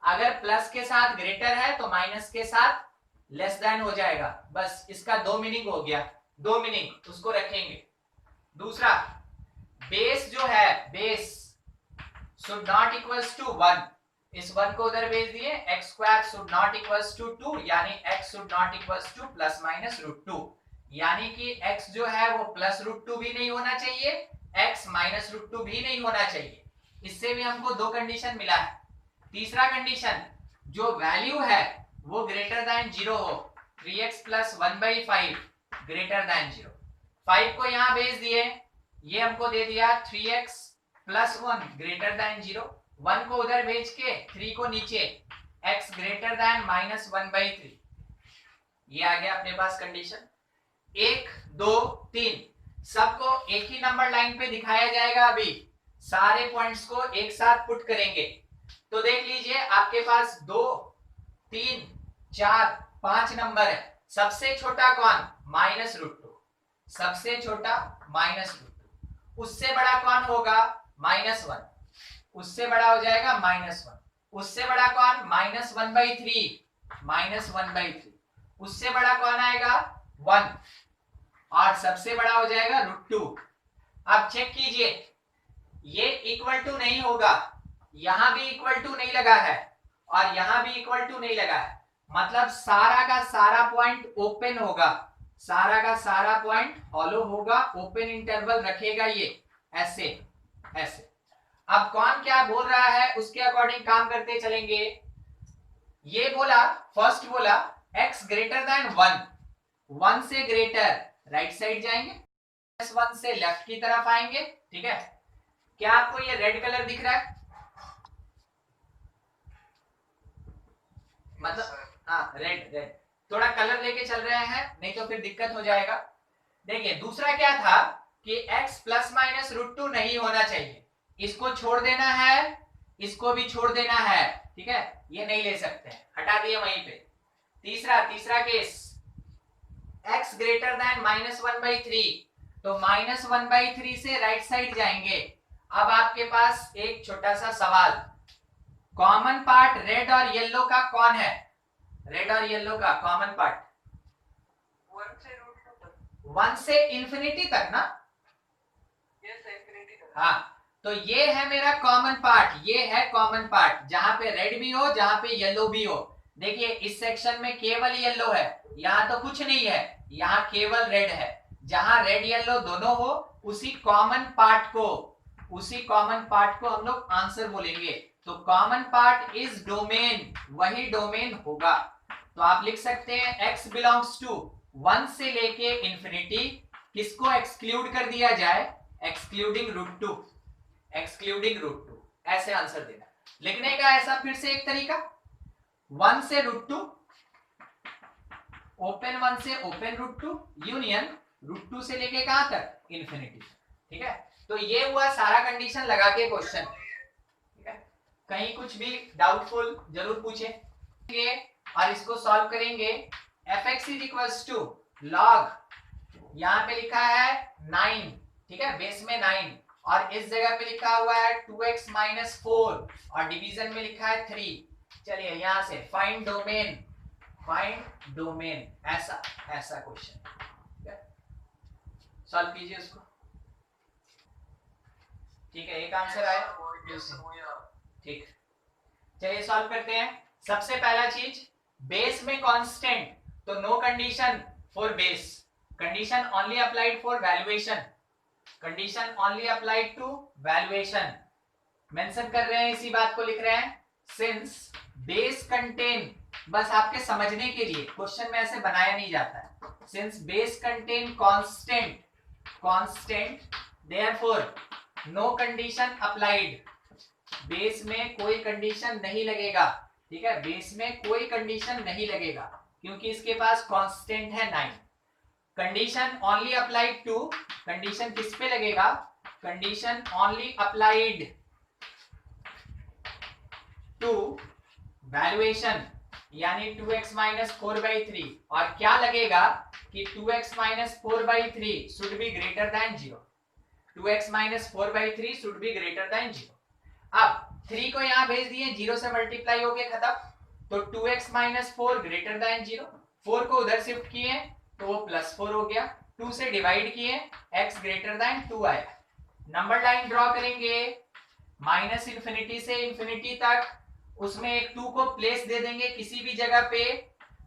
Speaker 1: अगर प्लस के साथ ग्रेटर है तो माइनस के साथ लेस देन हो जाएगा। बस इसका दो मीनिंग हो गया, दो मीनिंग उसको रखेंगे। दूसरा, बेस जो है, base should not equals to 1, इस 1 को उधर भेज दिए, x square should not equals to 2, यानी x should not equals to plus minus root 2, यानी कि x जो है वो प्लस रूट 2 भी नहीं होना चाहिए, x माइनस रूट 2 भी नहीं होना चाहिए। इससे भी हमको दो कंडीशन मिला है। तीसरा कंडीशन, जो वैल्यू है वो ग्रेटर देन 0 हो, 3x प्लस 1/5 ग्रेटर देन 0। 5 को यहाँ भेज दिए, ये हमको दे दिया 3x प्लस 1 ग्रेटर देन 0, 1 को उधर भेज के 3 को नीचे, x ग्रेटर देन माइनस 1/3, ये आ गया अपने पास कंडीशन। 1 2 3 सबको एक ही नंबर लाइन पे दिखाया जाएगा, अभी सारे पॉइंट्स को एक साथ पुट करेंगे। तो देख लीजिए आपके पास 2 3 4 5 नंबर है, सबसे छोटा कौन? माइनस रूट 2, सबसे छोटा माइनस रूट 2, उससे बड़ा कौन होगा? माइनस 1, उससे बड़ा हो जाएगा माइनस 1, उससे बड़ा कौन? माइनस 1/3, माइनस 1/3, उससे बड़ा कौन आएगा? 1, और सबसे बड़ा हो जाएगा रूट 2। अब चेक कीजिए, ये इक्वल टू नहीं होगा, यहां भी इक्वल टू नहीं लगा है और यहां भी इक्वल टू नहीं लगा है, मतलब सारा का सारा पॉइंट ओपन होगा, सारा का सारा पॉइंट हॉलो होगा, ओपन इंटरवल रखेगा ये ऐसे ऐसे। अब कौन क्या बोल रहा है उसके अकॉर्डिंग काम करते चलेंगे। ये बोला, फर्स्ट बोला x ग्रेटर देन 1, 1 से ग्रेटर राइट साइड जाएंगे, प्लस 1 से लेफ्ट की तरफ आएंगे। ठीक है, क्या आपको ये रेड कलर दिख रहा है? मतलब हाँ, रेड रेड, थोड़ा कलर लेके चल रहे हैं, नहीं तो फिर दिक्कत हो जाएगा। देखिए दूसरा क्या था कि x प्लस माइनस रूट 2 नहीं होना चाहिए, इसको छोड़ देना है, इसको भी छोड़ देना है। ठीक है, ये नहीं ले सकते हैं, हटा दिए वहीं पे। तीसरा case, x greater then minus 1/3, तो माइनस 1/3 से राइट साइड जाएंगे। अब आपके पास एक छोटा सा सवाल, कॉमन पार्ट रेड और येलो का कौन है? रेड और येलो का कॉमन पार्ट
Speaker 3: 1 से रूट 2 तक।
Speaker 1: 1 से इंफिनिटी तक ना?
Speaker 3: यस इंफिनिटी तक।
Speaker 1: हाँ, तो ये है मेरा कॉमन पार्ट, ये है कॉमन पार्ट, जहां पे रेड भी हो जहां पे येलो भी हो। देखिए इस सेक्शन में केवल येलो है, यहाँ तो कुछ नहीं है, यहाँ केवल रेड है। जहां रेड येलो दोनों हो उसी कॉमन पार्ट को हम लोग आंसर बोलेंगे। तो कॉमन पार्ट इज डोमेन, वही डोमेन होगा। तो आप लिख सकते हैं x बिलोंग्स टू 1 से लेके इंफिनिटी, किसको एक्सक्लूड कर दिया जाए? एक्सक्लूडिंग रूट 2, एक्सक्लूडिंग रूट 2, ऐसे आंसर देना। लिखने का ऐसा फिर से एक तरीका, 1 से रूट 2, ओपन 1 से ओपन रूट 2 यूनियन रूट 2 से लेके कहां तक, इन्फिनिटी। ठीक है, तो ये हुआ सारा कंडीशन लगा के क्वेश्चन। ठीक है, कहीं कुछ भी डाउटफुल जरूर पूछेंगे और इसको सॉल्व करेंगे। fx is equals to log, यहां पे लिखा है 9, ठीक है, बेस में 9, और इस जगह पे लिखा हुआ है 2x माइनस 4 और डिवीजन में लिखा है 3। चलिए यहां से फाइंड डोमेन, ऐसा क्वेश्चन सॉल्व कीजिए उसको। ठीक है, एक आंसर आया। ठीक, चलिए सॉल्व करते हैं। सबसे पहला चीज, बेस में कांस्टेंट, तो no condition for base, condition only applied for valuation, condition only applied to valuation. Mention कर रहे हैं, इसी बात को लिख रहे हैं, सिंस बेस कंटेन, बस आपके समझने के लिए, क्वेश्चन में ऐसे बनाया नहीं जाता है, since base contain constant therefore no condition applied, base में कोई कंडीशन नहीं लगेगा। ठीक है, बेस में कोई कंडीशन नहीं लगेगा क्योंकि इसके पास कांस्टेंट है 9। Condition only applied to, condition किस पे लगेगा, condition only applied to valuation, यानी 2x माइनस 4/3, और क्या लगेगा कि 2x minus 4/3 should be greater than 0, 2x minus 4/3 should be greater than 0। अब 3 को यहां भेज दिए, 0 से मल्टीप्लाई हो गया, खत्म, तो 2x माइनस 4 ग्रेटर देन 0, 4 को उधर शिफ्ट किए तो वो +4 हो गया, 2 से डिवाइड किए, x ग्रेटर देन 2 आया। नंबर लाइन ड्रॉ करेंगे माइनस इंफिनिटी से इंफिनिटी तक, उसमें एक 2 को प्लेस दे देंगे किसी भी जगह पे,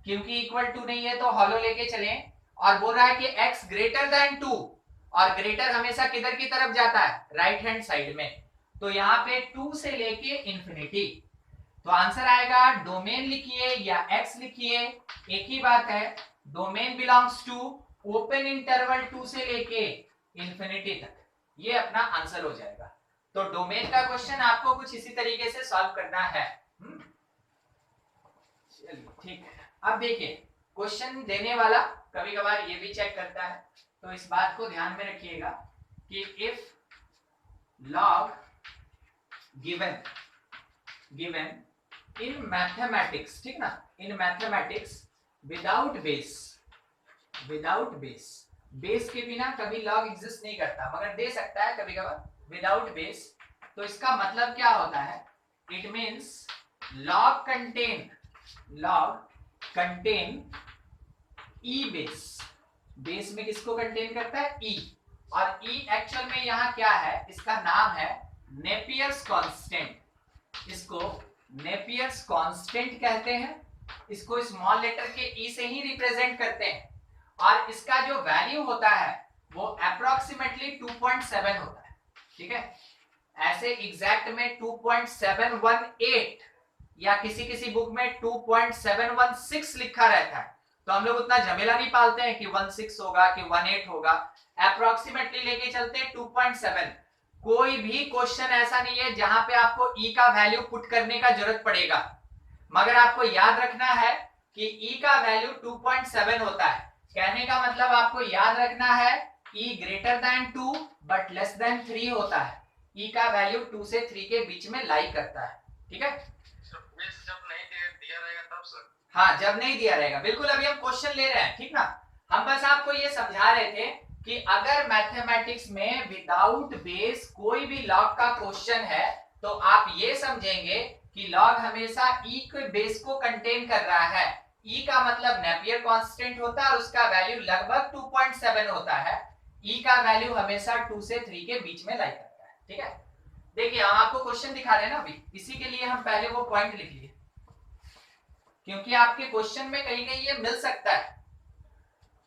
Speaker 1: क्योंकि इक्वल टू नहीं है तो हॉलो लेके चलें, और बोल रहा है कि x ग्रेटर देन 2, और ग्रेटर हमेशा किधर की तरफ जाता है, राइट हैंड साइड में, तो यहाँ पे 2 से लेके इंफिनिटी, तो आंसर आएगा, डोमेन लिखिए या x लिखिए, एक ही बात है, domain belongs to open interval 2 से लेके इंफिनिटी तक, ये अपना आंसर हो जाएगा। तो डोमेन का क्वेश्चन आपको कुछ इसी तरीके से सॉल्व करना है। चलिए ठीक है, अब देखिए क्वेश्चन देने वाला कभी कभार ये भी चेक करता है, तो इस बात को ध्यान में रखिएगा कि if log given in mathematics, ठीक ना, in mathematics without base के बिना कभी log एग्जिस्ट नहीं करता, मगर दे सकता है कभी कभार विदाउट बेस। तो इसका मतलब क्या होता है, it means log contain e base में किसको कंटेन करता है, e, और e एक्चुअल में यहाँ क्या है, इसका नाम है नेपियर्स कांस्टेंट, इसको नेपियर्स कांस्टेंट कहते हैं, इसको स्मॉल लेटर के e से ही रिप्रेजेंट करते हैं, और इसका जो वैल्यू होता है वो अप्रोक्सीमेटली 2.7 होता है। ठीक है, ऐसे एग्जैक्ट में 2.718 या किसी बुक में 2.716 लिखा रहता है, तो हम लोग उतना झमेला नहीं पालते हैं कि 16 होगा कि 18 होगा, अप्रोक्सीमेटली लेके चलते हैं 2.7। कोई भी क्वेश्चन ऐसा नहीं है जहां पे आपको e का वैल्यू पुट करने का जरूरत पड़ेगा, मगर आपको याद रखना है कि e का वैल्यू 2.7 होता है। कहने का मतलब आपको याद रखना है e greater than 2 but less than 3 होता है, e का वैल्यू 2 से 3 के बीच में लाई करता है। ठीक है,
Speaker 2: जब नहीं दिया रहेगा तब सर,
Speaker 1: हाँ जब नहीं दिया रहेगा, बिल्कुल अभी हम क्वेश्चन ले रहे हैं, ठीक ना, हम बस आपको ये समझा रहे थे कि अगर मैथमेटिक्स में विदाउट बेस कोई भी लॉग का क्वेश्चन है तो आप ये समझेंगे कि लॉग हमेशा e के बेस को कंटेन कर रहा है, e का मतलब नेपियर कांस्टेंट होता है और उसका वैल्यू लगभग 2.7 होता है, e का वैल्यू हमेशा 2 से 3 के बीच में लाई करता है। ठीक है, देखिए हम आपको क्वेश्चन दिखा रहे हैं ना अभी, इसी के लिए हम पहले वो पॉइंट लिख लिए, क्योंकि आपके क्वेश्चन में कहीं कहीं ये मिल सकता है।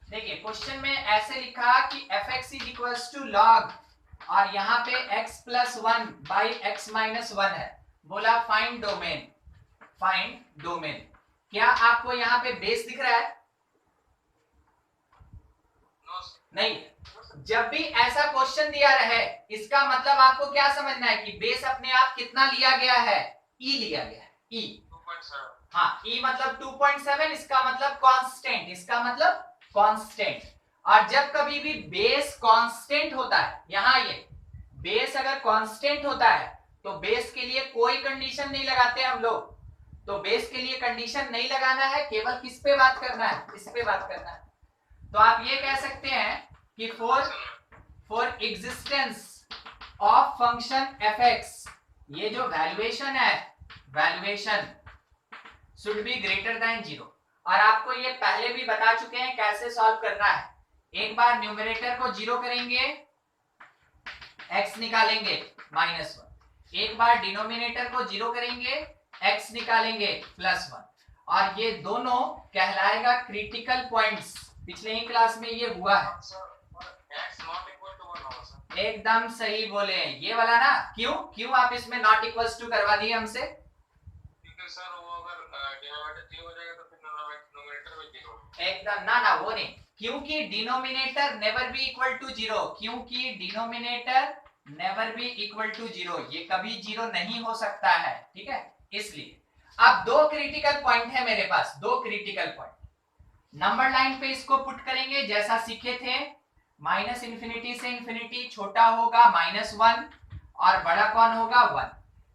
Speaker 1: देखिए क्वेश्चन में ऐसे लिखा कि fx is equals to log, और यहाँ पे x plus 1 by x minus 1 है, बोला फाइंड डोमेन। क्या आपको यहाँ पे बेस दिख रहा है? नहीं, जब भी ऐसा क्वेश्चन दिया रहे इसका मतलब आपको क्या समझना है कि बेस अपने आप कितना लिया गया है, e लिया गया है, e।
Speaker 2: 2.7
Speaker 1: हाँ, E मतलब 2.7, इसका मतलब कांस्टेंट, इसका मतलब कांस्टेंट। और जब कभी भी बेस कांस्टेंट होता है, यहां ये बेस अगर कांस्टेंट होता है तो बेस के लिए कोई कंडीशन नहीं लगाते हम लोग। तो बेस के लिए कंडीशन नहीं लगाना है, केवल किस पे बात करना है, इस पे बात करना है। तो आप ये कह सकते हैं कि for existence of function fx, ये जो वैल्यूएशन है, valuation should be greater than 0। और आपको ये पहले भी बता चुके हैं कैसे सॉल्व करना है। एक बार न्यूमरेटर को 0 करेंगे, x निकालेंगे -1। एक बार डिनोमिनेटर को 0 करेंगे, x निकालेंगे +1। और ये दोनों कहलाएगा क्रिटिकल पॉइंट्स। पिछले ही क्लास में ये हुआ है।
Speaker 2: x नॉट इक्वल टू 1 होगा सर।
Speaker 1: एकदम सही बोले, ये वाला ना। क्यों आप इसमें नॉट इक्वल्स टू करवा दिए हमसे?
Speaker 2: क्योंकि सर वो अगर डिनोमिनेटर 0 हो जाएगा तो फिर न्यूमरेटर भी 0।
Speaker 1: एकदम ना वो नहीं, क्योंकि denominator never be equal to 0, क्योंकि denominator never be equal to 0, ये कभी 0 नहीं हो सकता है, ठीक है। इसलिए अब दो क्रिटिकल पॉइंट है मेरे पास, दो क्रिटिकल पॉइंट। नंबर लाइन पे इसको पुट करेंगे जैसा सीखे थे, -इंफिनिटी से इंफिनिटी, छोटा होगा -1 और बड़ा कौन होगा 1।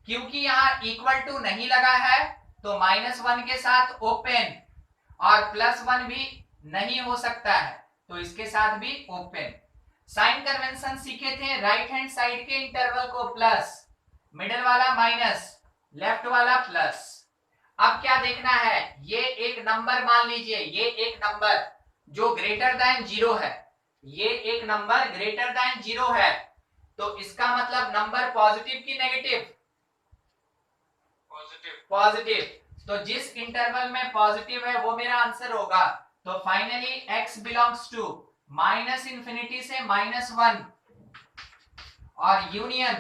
Speaker 1: क्योंकि यहाँ इक्वल टू नहीं लगा है तो -1 के साथ ओपन, और +1 भी नहीं हो सकता है तो इसके साथ भी ओपन। साइन कन्वेंशन सीखे थे, राइट हैंड साइड के इंटरवल को प्लस, मिडिल वाला माइनस, लेफ्ट वाला प्लस। अब क्या देखना है, ये एक नंबर मान लीजिए, ये एक नंबर जो ग्रेटर देन 0 है, ये एक नंबर ग्रेटर देन 0 है, तो इसका मतलब नंबर पॉजिटिव की नेगेटिव?
Speaker 2: पॉजिटिव।
Speaker 1: पॉजिटिव। तो जिस इंटरवल में पॉजिटिव है वो मेरा आंसर होगा। तो finally x belongs to -infinity से -1 और यूनियन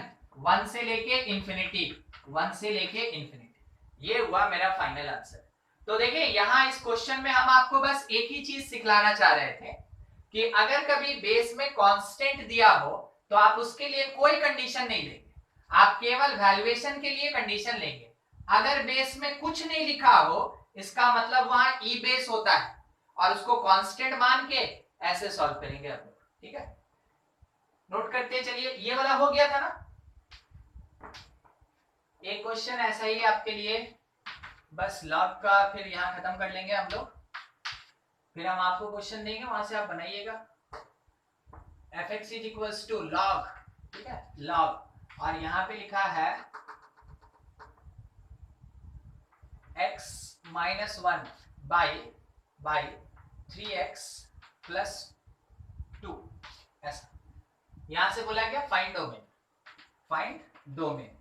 Speaker 1: 1 से लेके इंफिनिटी, 1 से लेके इंफिनिटी। ये हुआ मेरा फाइनल आंसर। तो देखिए यहां इस क्वेश्चन में हम आपको बस एक ही चीज सिखलाना चाह रहे थे कि अगर कभी बेस में कांस्टेंट दिया हो तो आप उसके लिए कोई कंडीशन नहीं लेंगे, आप केवल वैल्यूएशन के लिए कंडीशन लेंगे। अगर बेस में कुछ नहीं लिखा हो इसका मतलब वहां ई बेस होता है और उसको कांस्टेंट मान के ऐसे सॉल्व करेंगे हम लोग, ठीक है। नोट करते चलिए, ये वाला हो गया था ना। एक क्वेश्चन ऐसा ही आपके लिए, बस लॉग का फिर यहां खत्म कर लेंगे हम लोग, फिर हम आपको क्वेश्चन देंगे वहां से आप बनाइएगा। fx is equals to log, ठीक है, लॉग, और यहां पे लिखा है x -1 बाई 3x + 2, ऐसा। यहां से बोला गया फाइंड डोमेन, फाइंड डोमेन।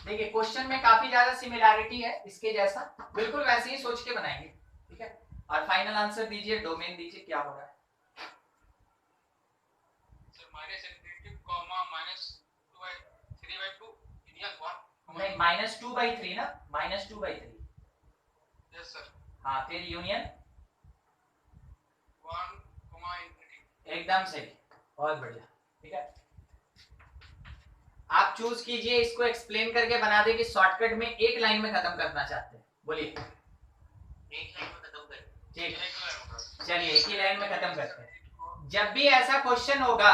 Speaker 1: देखिए क्वेश्चन में काफी ज्यादा सिमिलैरिटी है इसके जैसा, बिल्कुल वैसे ही सोच के बनाएंगे, ठीक है। और फाइनल आंसर दीजिए, डोमेन दीजिए, क्या हो रहा है।
Speaker 2: सर -इंफिनिटी कॉमा -2/3/2 यूनियन 1
Speaker 1: नहीं -2/3 ना, -2/3।
Speaker 2: Yes sir.
Speaker 1: हाँ फिर यूनियन
Speaker 2: 1 इंफिनिटी।
Speaker 1: एकदम सही, बहुत बढ़िया, ठीक है। आप चूज कीजिए, इसको एक्सप्लेन करके बना दे कि शॉर्टकट में एक लाइन में खत्म करना चाहते हैं, बोलिए।
Speaker 2: एक लाइन में खत्म करें,
Speaker 1: ठीक,
Speaker 2: एक
Speaker 1: चलिए एक ही लाइन में खत्म करते हैं। जब भी ऐसा क्वेश्चन होगा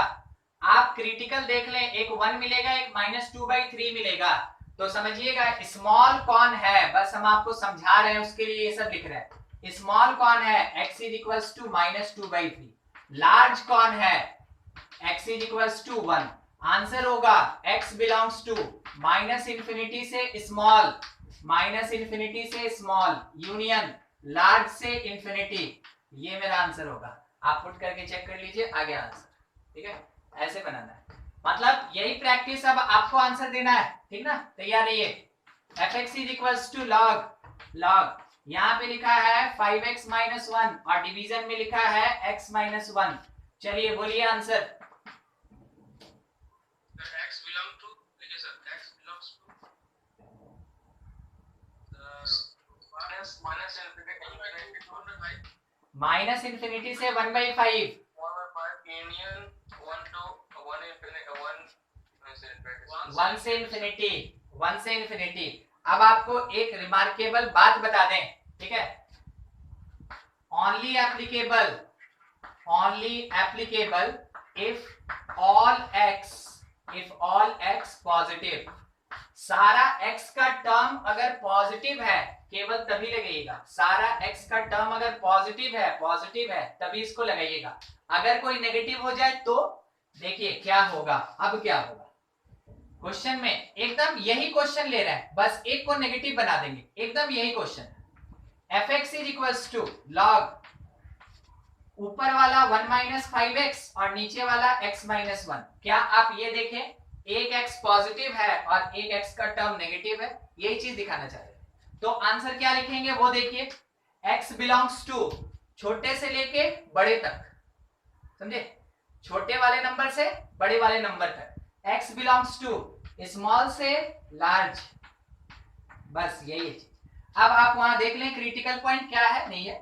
Speaker 1: आप क्रिटिकल देख लें, एक 1 मिलेगा, एक -2/3 मिलेगा, तो समझिएगा स्मॉल कौन है, बस हम आपको समझा रहे हैं उसके लिए ये सब लिख रहे हैं। स्मॉल कौन है, x is equals to -2/3। Large कौन है, x is equals to 1। Answer होगा x बिलोंग्स टू -इंफिनिटी से स्मॉल, -इंफिनिटी से स्मॉल, यूनियन लार्ज से इंफिनिटी। ये मेरा आंसर होगा। आप पुट करके चेक कर लीजिए, आ गया आंसर, ठीक है। ऐसे बनाना है, मतलब यही प्रैक्टिस अब आपको आंसर देना है, ठीक ना। तैयार रहिए। fx is equals to log, यहाँ पे लिखा है 5x - 1 और डिवीजन में लिखा है x - 1। चलिए बोलिए आंसर।
Speaker 2: x belong to, देखिए sir, x belongs to
Speaker 1: -infinity से 1/5,
Speaker 2: 1/5 यूनियन 1 to 1 infinity 1
Speaker 1: 1 से इंफिनिटी, 1 से इंफिनिटी। अब आपको एक रिमार्केबल बात बता दें, ठीक है, only applicable if all x positive. सारा x का टर्म अगर पॉजिटिव है केवल तभी लगाइएगा, सारा x का टर्म अगर पॉजिटिव है तभी इसको लगाइएगा। अगर कोई नेगेटिव हो जाए तो देखिए क्या होगा। अब क्या होगा क्वेश्चन में, एकदम यही क्वेश्चन ले रहा है, बस एक को नेगेटिव बना देंगे, एकदम यही question. fx is equals to log ऊपर वाला 1 माइनस 5x और नीचे वाला x माइनस 1। क्या आप ये देखें, एक x पॉजिटिव है और एक x का टर्म नेगेटिव है, यही चीज दिखाना चाह रहे हैं। तो आंसर क्या लिखेंगे वो देखिए, x बिलोंग्स टू छोटे से लेके बड़े तक, समझे, छोटे वाले नंबर से बड़े वाले नंबर तक, x बिलोंग्स टू स्मॉल से लार्ज, बस यही है चीज। अब आप वहां देख लें क्रिटिकल पॉइंट क्या है, नहीं है।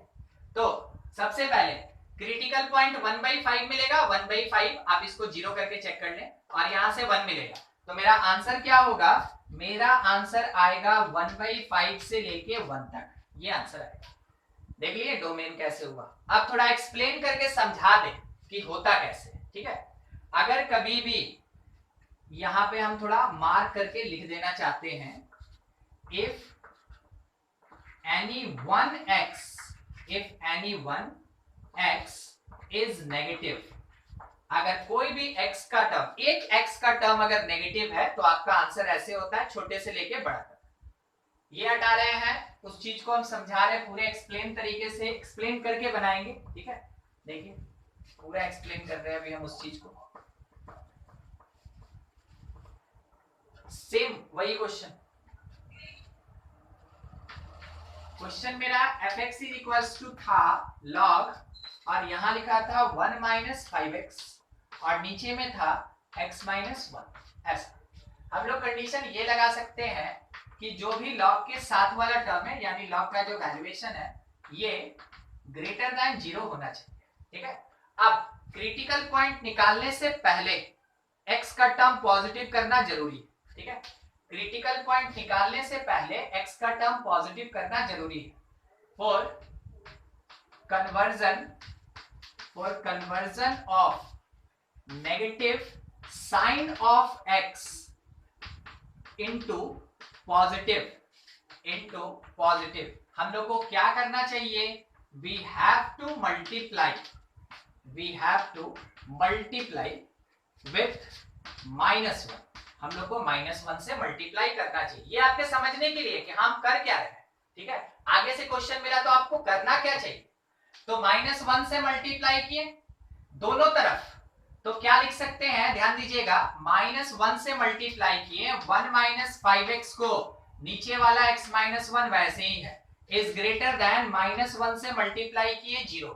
Speaker 1: तो सबसे पहले क्रिटिकल पॉइंट 1/5 मिलेगा, 1/5 आप इसको 0 करके चेक कर लें, और यहां से 1 मिलेगा। तो मेरा आंसर क्या होगा, मेरा आंसर आएगा 1/5 से लेके 1 तक, ये आंसर आएगा। देख लिए डोमेन कैसे हुआ। अब थोड़ा एक्सप्लेन करके समझा दे कि होता कैसे, ठीक है। अगर कभी भी यहां पे हम थोड़ा मार्क करके लिख देना चाहते हैं, if any one x is negative, अगर कोई भी x का टर्म, एक x का टर्म अगर नेगेटिव है तो आपका आंसर ऐसे होता है छोटे से लेके बड़ा तक। ये हटा रहे हैं, उस चीज को हम समझा रहे हैं, पूरे एक्सप्लेन तरीके से एक्सप्लेन करके बनाएंगे, ठीक है। देखिए पूरा एक्सप्लेन कर रहे हैं अभी हम उस चीज को। सेम वही क्वेश्चन मेरा fx इज इक्वल्स टू था log, और यहां लिखा था 1 माइनस 5x और नीचे में था x माइनस 1। ऐसा हम लोग कंडीशन ये लगा सकते हैं कि जो भी log के साथ वाला टर्म है, यानी log का जो वैल्यूएशन है, ये ग्रेटर देन 0 होना चाहिए, ठीक है। अब क्रिटिकल पॉइंट निकालने से पहले x का टर्म पॉजिटिव करना जरूरी है, ठीक है। क्रिटिकल पॉइंट निकालने से पहले x का टर्म पॉजिटिव करना जरूरी है। For conversion of negative sign of x into positive, हम लोग को क्या करना चाहिए, we have to multiply with -1। हम लोग को -1 से मल्टीप्लाई करना चाहिए। ये आपके समझने के लिए कि हम कर क्या रहे हैं, ठीक है। आगे से क्वेश्चन मिला तो आपको करना क्या चाहिए, तो -1 से मल्टीप्लाई किए दोनों तरफ, तो क्या लिख सकते हैं, ध्यान दीजिएगा, -1 से मल्टीप्लाई किए 1 माइनस 5x को, नीचे वाला x माइनस 1 वैसे ही है, इज ग्रेटर देन -1 से मल्टीप्लाई किए 0।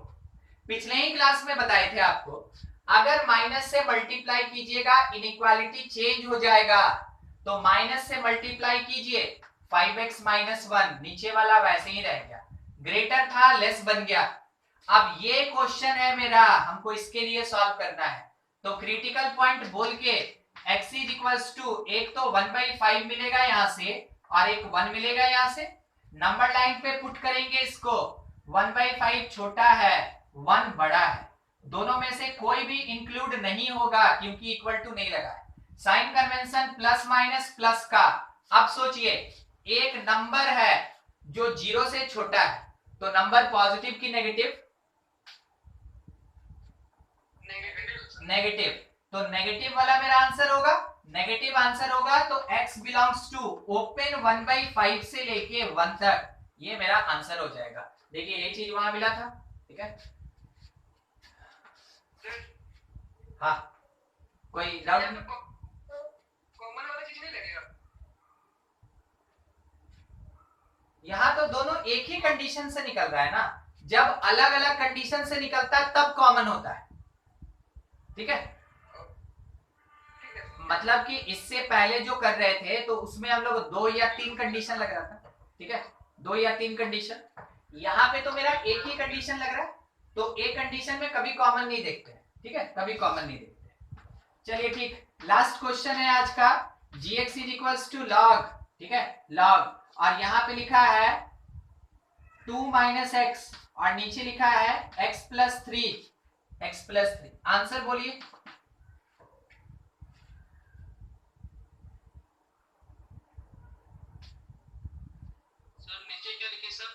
Speaker 1: पिछले ही क्लास में बताए थे आपको, अगर माइनस से मल्टीप्लाई कीजिएगा इनइक्वालिटी चेंज हो जाएगा, तो माइनस से मल्टीप्लाई कीजिए 5x माइनस 1, नीचे वाला वैसे ही रह गया, ग्रेटर था लेस बन गया। अब ये क्वेश्चन है मेरा, हमको इसके लिए सॉल्व करना है। तो क्रिटिकल पॉइंट बोल के x इज इक्वल्स टू, एक तो 1/5 मिलेगा यहां से और एक 1 मिलेगा यहां से, नंबर लाइन पे पुट करेंगे इसको, 1/5 छोटा है 1 बड़ा है, दोनों में से कोई भी इंक्लूड नहीं होगा क्योंकि इक्वल टू नहीं लगा है। Sign convention plus minus plus का। अब सोचिए एक नंबर है जो 0 से छोटा है, तो नंबर पॉजिटिव की नेगेटिव, नेगेटिव, तो नेगेटिव वाला मेरा आंसर होगा, नेगेटिव आंसर होगा, तो x बिलोंग्स टू ओपन 1/5 से लेके 1 तक, ये मेरा आंसर हो जाएगा। देखिए ये चीज वहां मिला था, ठीक है। हाँ कोई डाउट नहीं,
Speaker 3: कॉमन वाला चीज नहीं लगेगा
Speaker 1: यहाँ तो दोनों एक ही कंडीशन से निकल रहा है ना, जब अलग अलग कंडीशन से निकलता है तब कॉमन होता है, ठीक है। मतलब कि इससे पहले जो कर रहे थे तो उसमें हम लोग 2 या 3 कंडीशन लग रहा था, ठीक है, 2 या 3 कंडीशन। यहाँ पे तो मेरा एक ही कंडीशन लग रहा है, तो एक कंडीशन में कभी कॉमन नहीं देखते, ठीक है, कभी कॉमन नहीं देखते। चलिए ठीक, लास्ट क्वेश्चन है आज का, gx is equals to log, ठीक है, लॉग और यहाँ पे लिखा है 2 माइनस एक्स और नीचे लिखा है x plus 3, x plus 3। Answer बोलिए।
Speaker 2: सर नीचे क्या लिखे सर?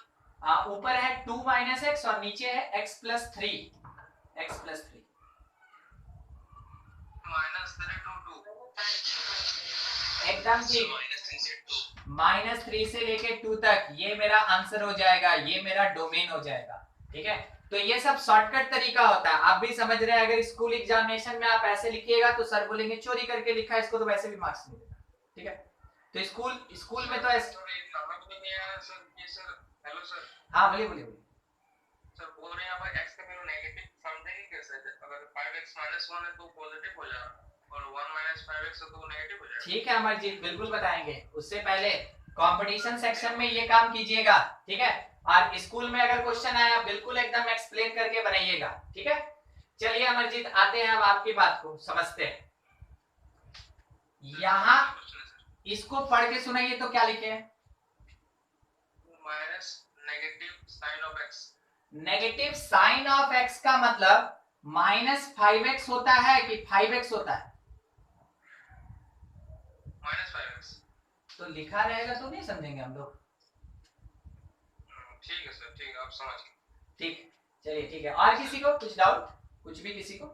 Speaker 1: ऊपर है 2 माइनस एक्स और नीचे है x plus 3, x plus 3।
Speaker 2: -3 to 2
Speaker 1: एकदम ठीक,
Speaker 2: -3 से 2।
Speaker 1: -3 से लेके 2 तक ये मेरा आंसर हो जाएगा, ये मेरा डोमेन हो जाएगा। ठीक है, तो ये सब शॉर्टकट तरीका होता है, आप भी समझ रहे हैं। अगर स्कूल एग्जामिनेशन में आप ऐसे लिखिएगा तो सर बोलेंगे चोरी करके लिखा है, इसको तो वैसे भी मार्क्स नहीं देना। ठीक है, तो स्कूल में तो ऐसे।
Speaker 2: सर एक नंबर तो नहीं आया सर, ये सर। Hello sir.
Speaker 1: हाँ बोलिए बोलिए बोलिए।
Speaker 2: सर बोल रहे हैं यहाँ पर x का वैल्यू नेगेटिव समझेंगे कैसे? अगर 5x - 1 है तो पॉजिटिव हो जाएगा और 1 - 5x है तो नेगेटिव हो जाएगा।
Speaker 1: ठीक है अमरजीत, बिल्कुल बताएंगे। उससे पहले कंपटीशन सेक्शन में ये काम कीजिएगा। ठीक है, और स्कूल में अगर क्वेश्चन आया बिल्कुल एकदम एक्सप्लेन करके बनाइएगा। ठीक है, चलिए अमरजीत आते हैं अब आपकी बात को समझते हैं। यहाँ इसको पढ़ के सुनाइए तो क्या लिखे हैं?
Speaker 2: Minus negative sign of x।
Speaker 1: Negative sign of x का मतलब -5x होता है कि 5x होता है?
Speaker 2: -5x।
Speaker 1: तो लिखा रहेगा तो नहीं समझेंगे हम लोग।
Speaker 2: ठीक है सर, ठीक है, आप समझ गए।
Speaker 1: ठीक, चलिए ठीक है। और किसी को कुछ डाउट, कुछ भी किसी को?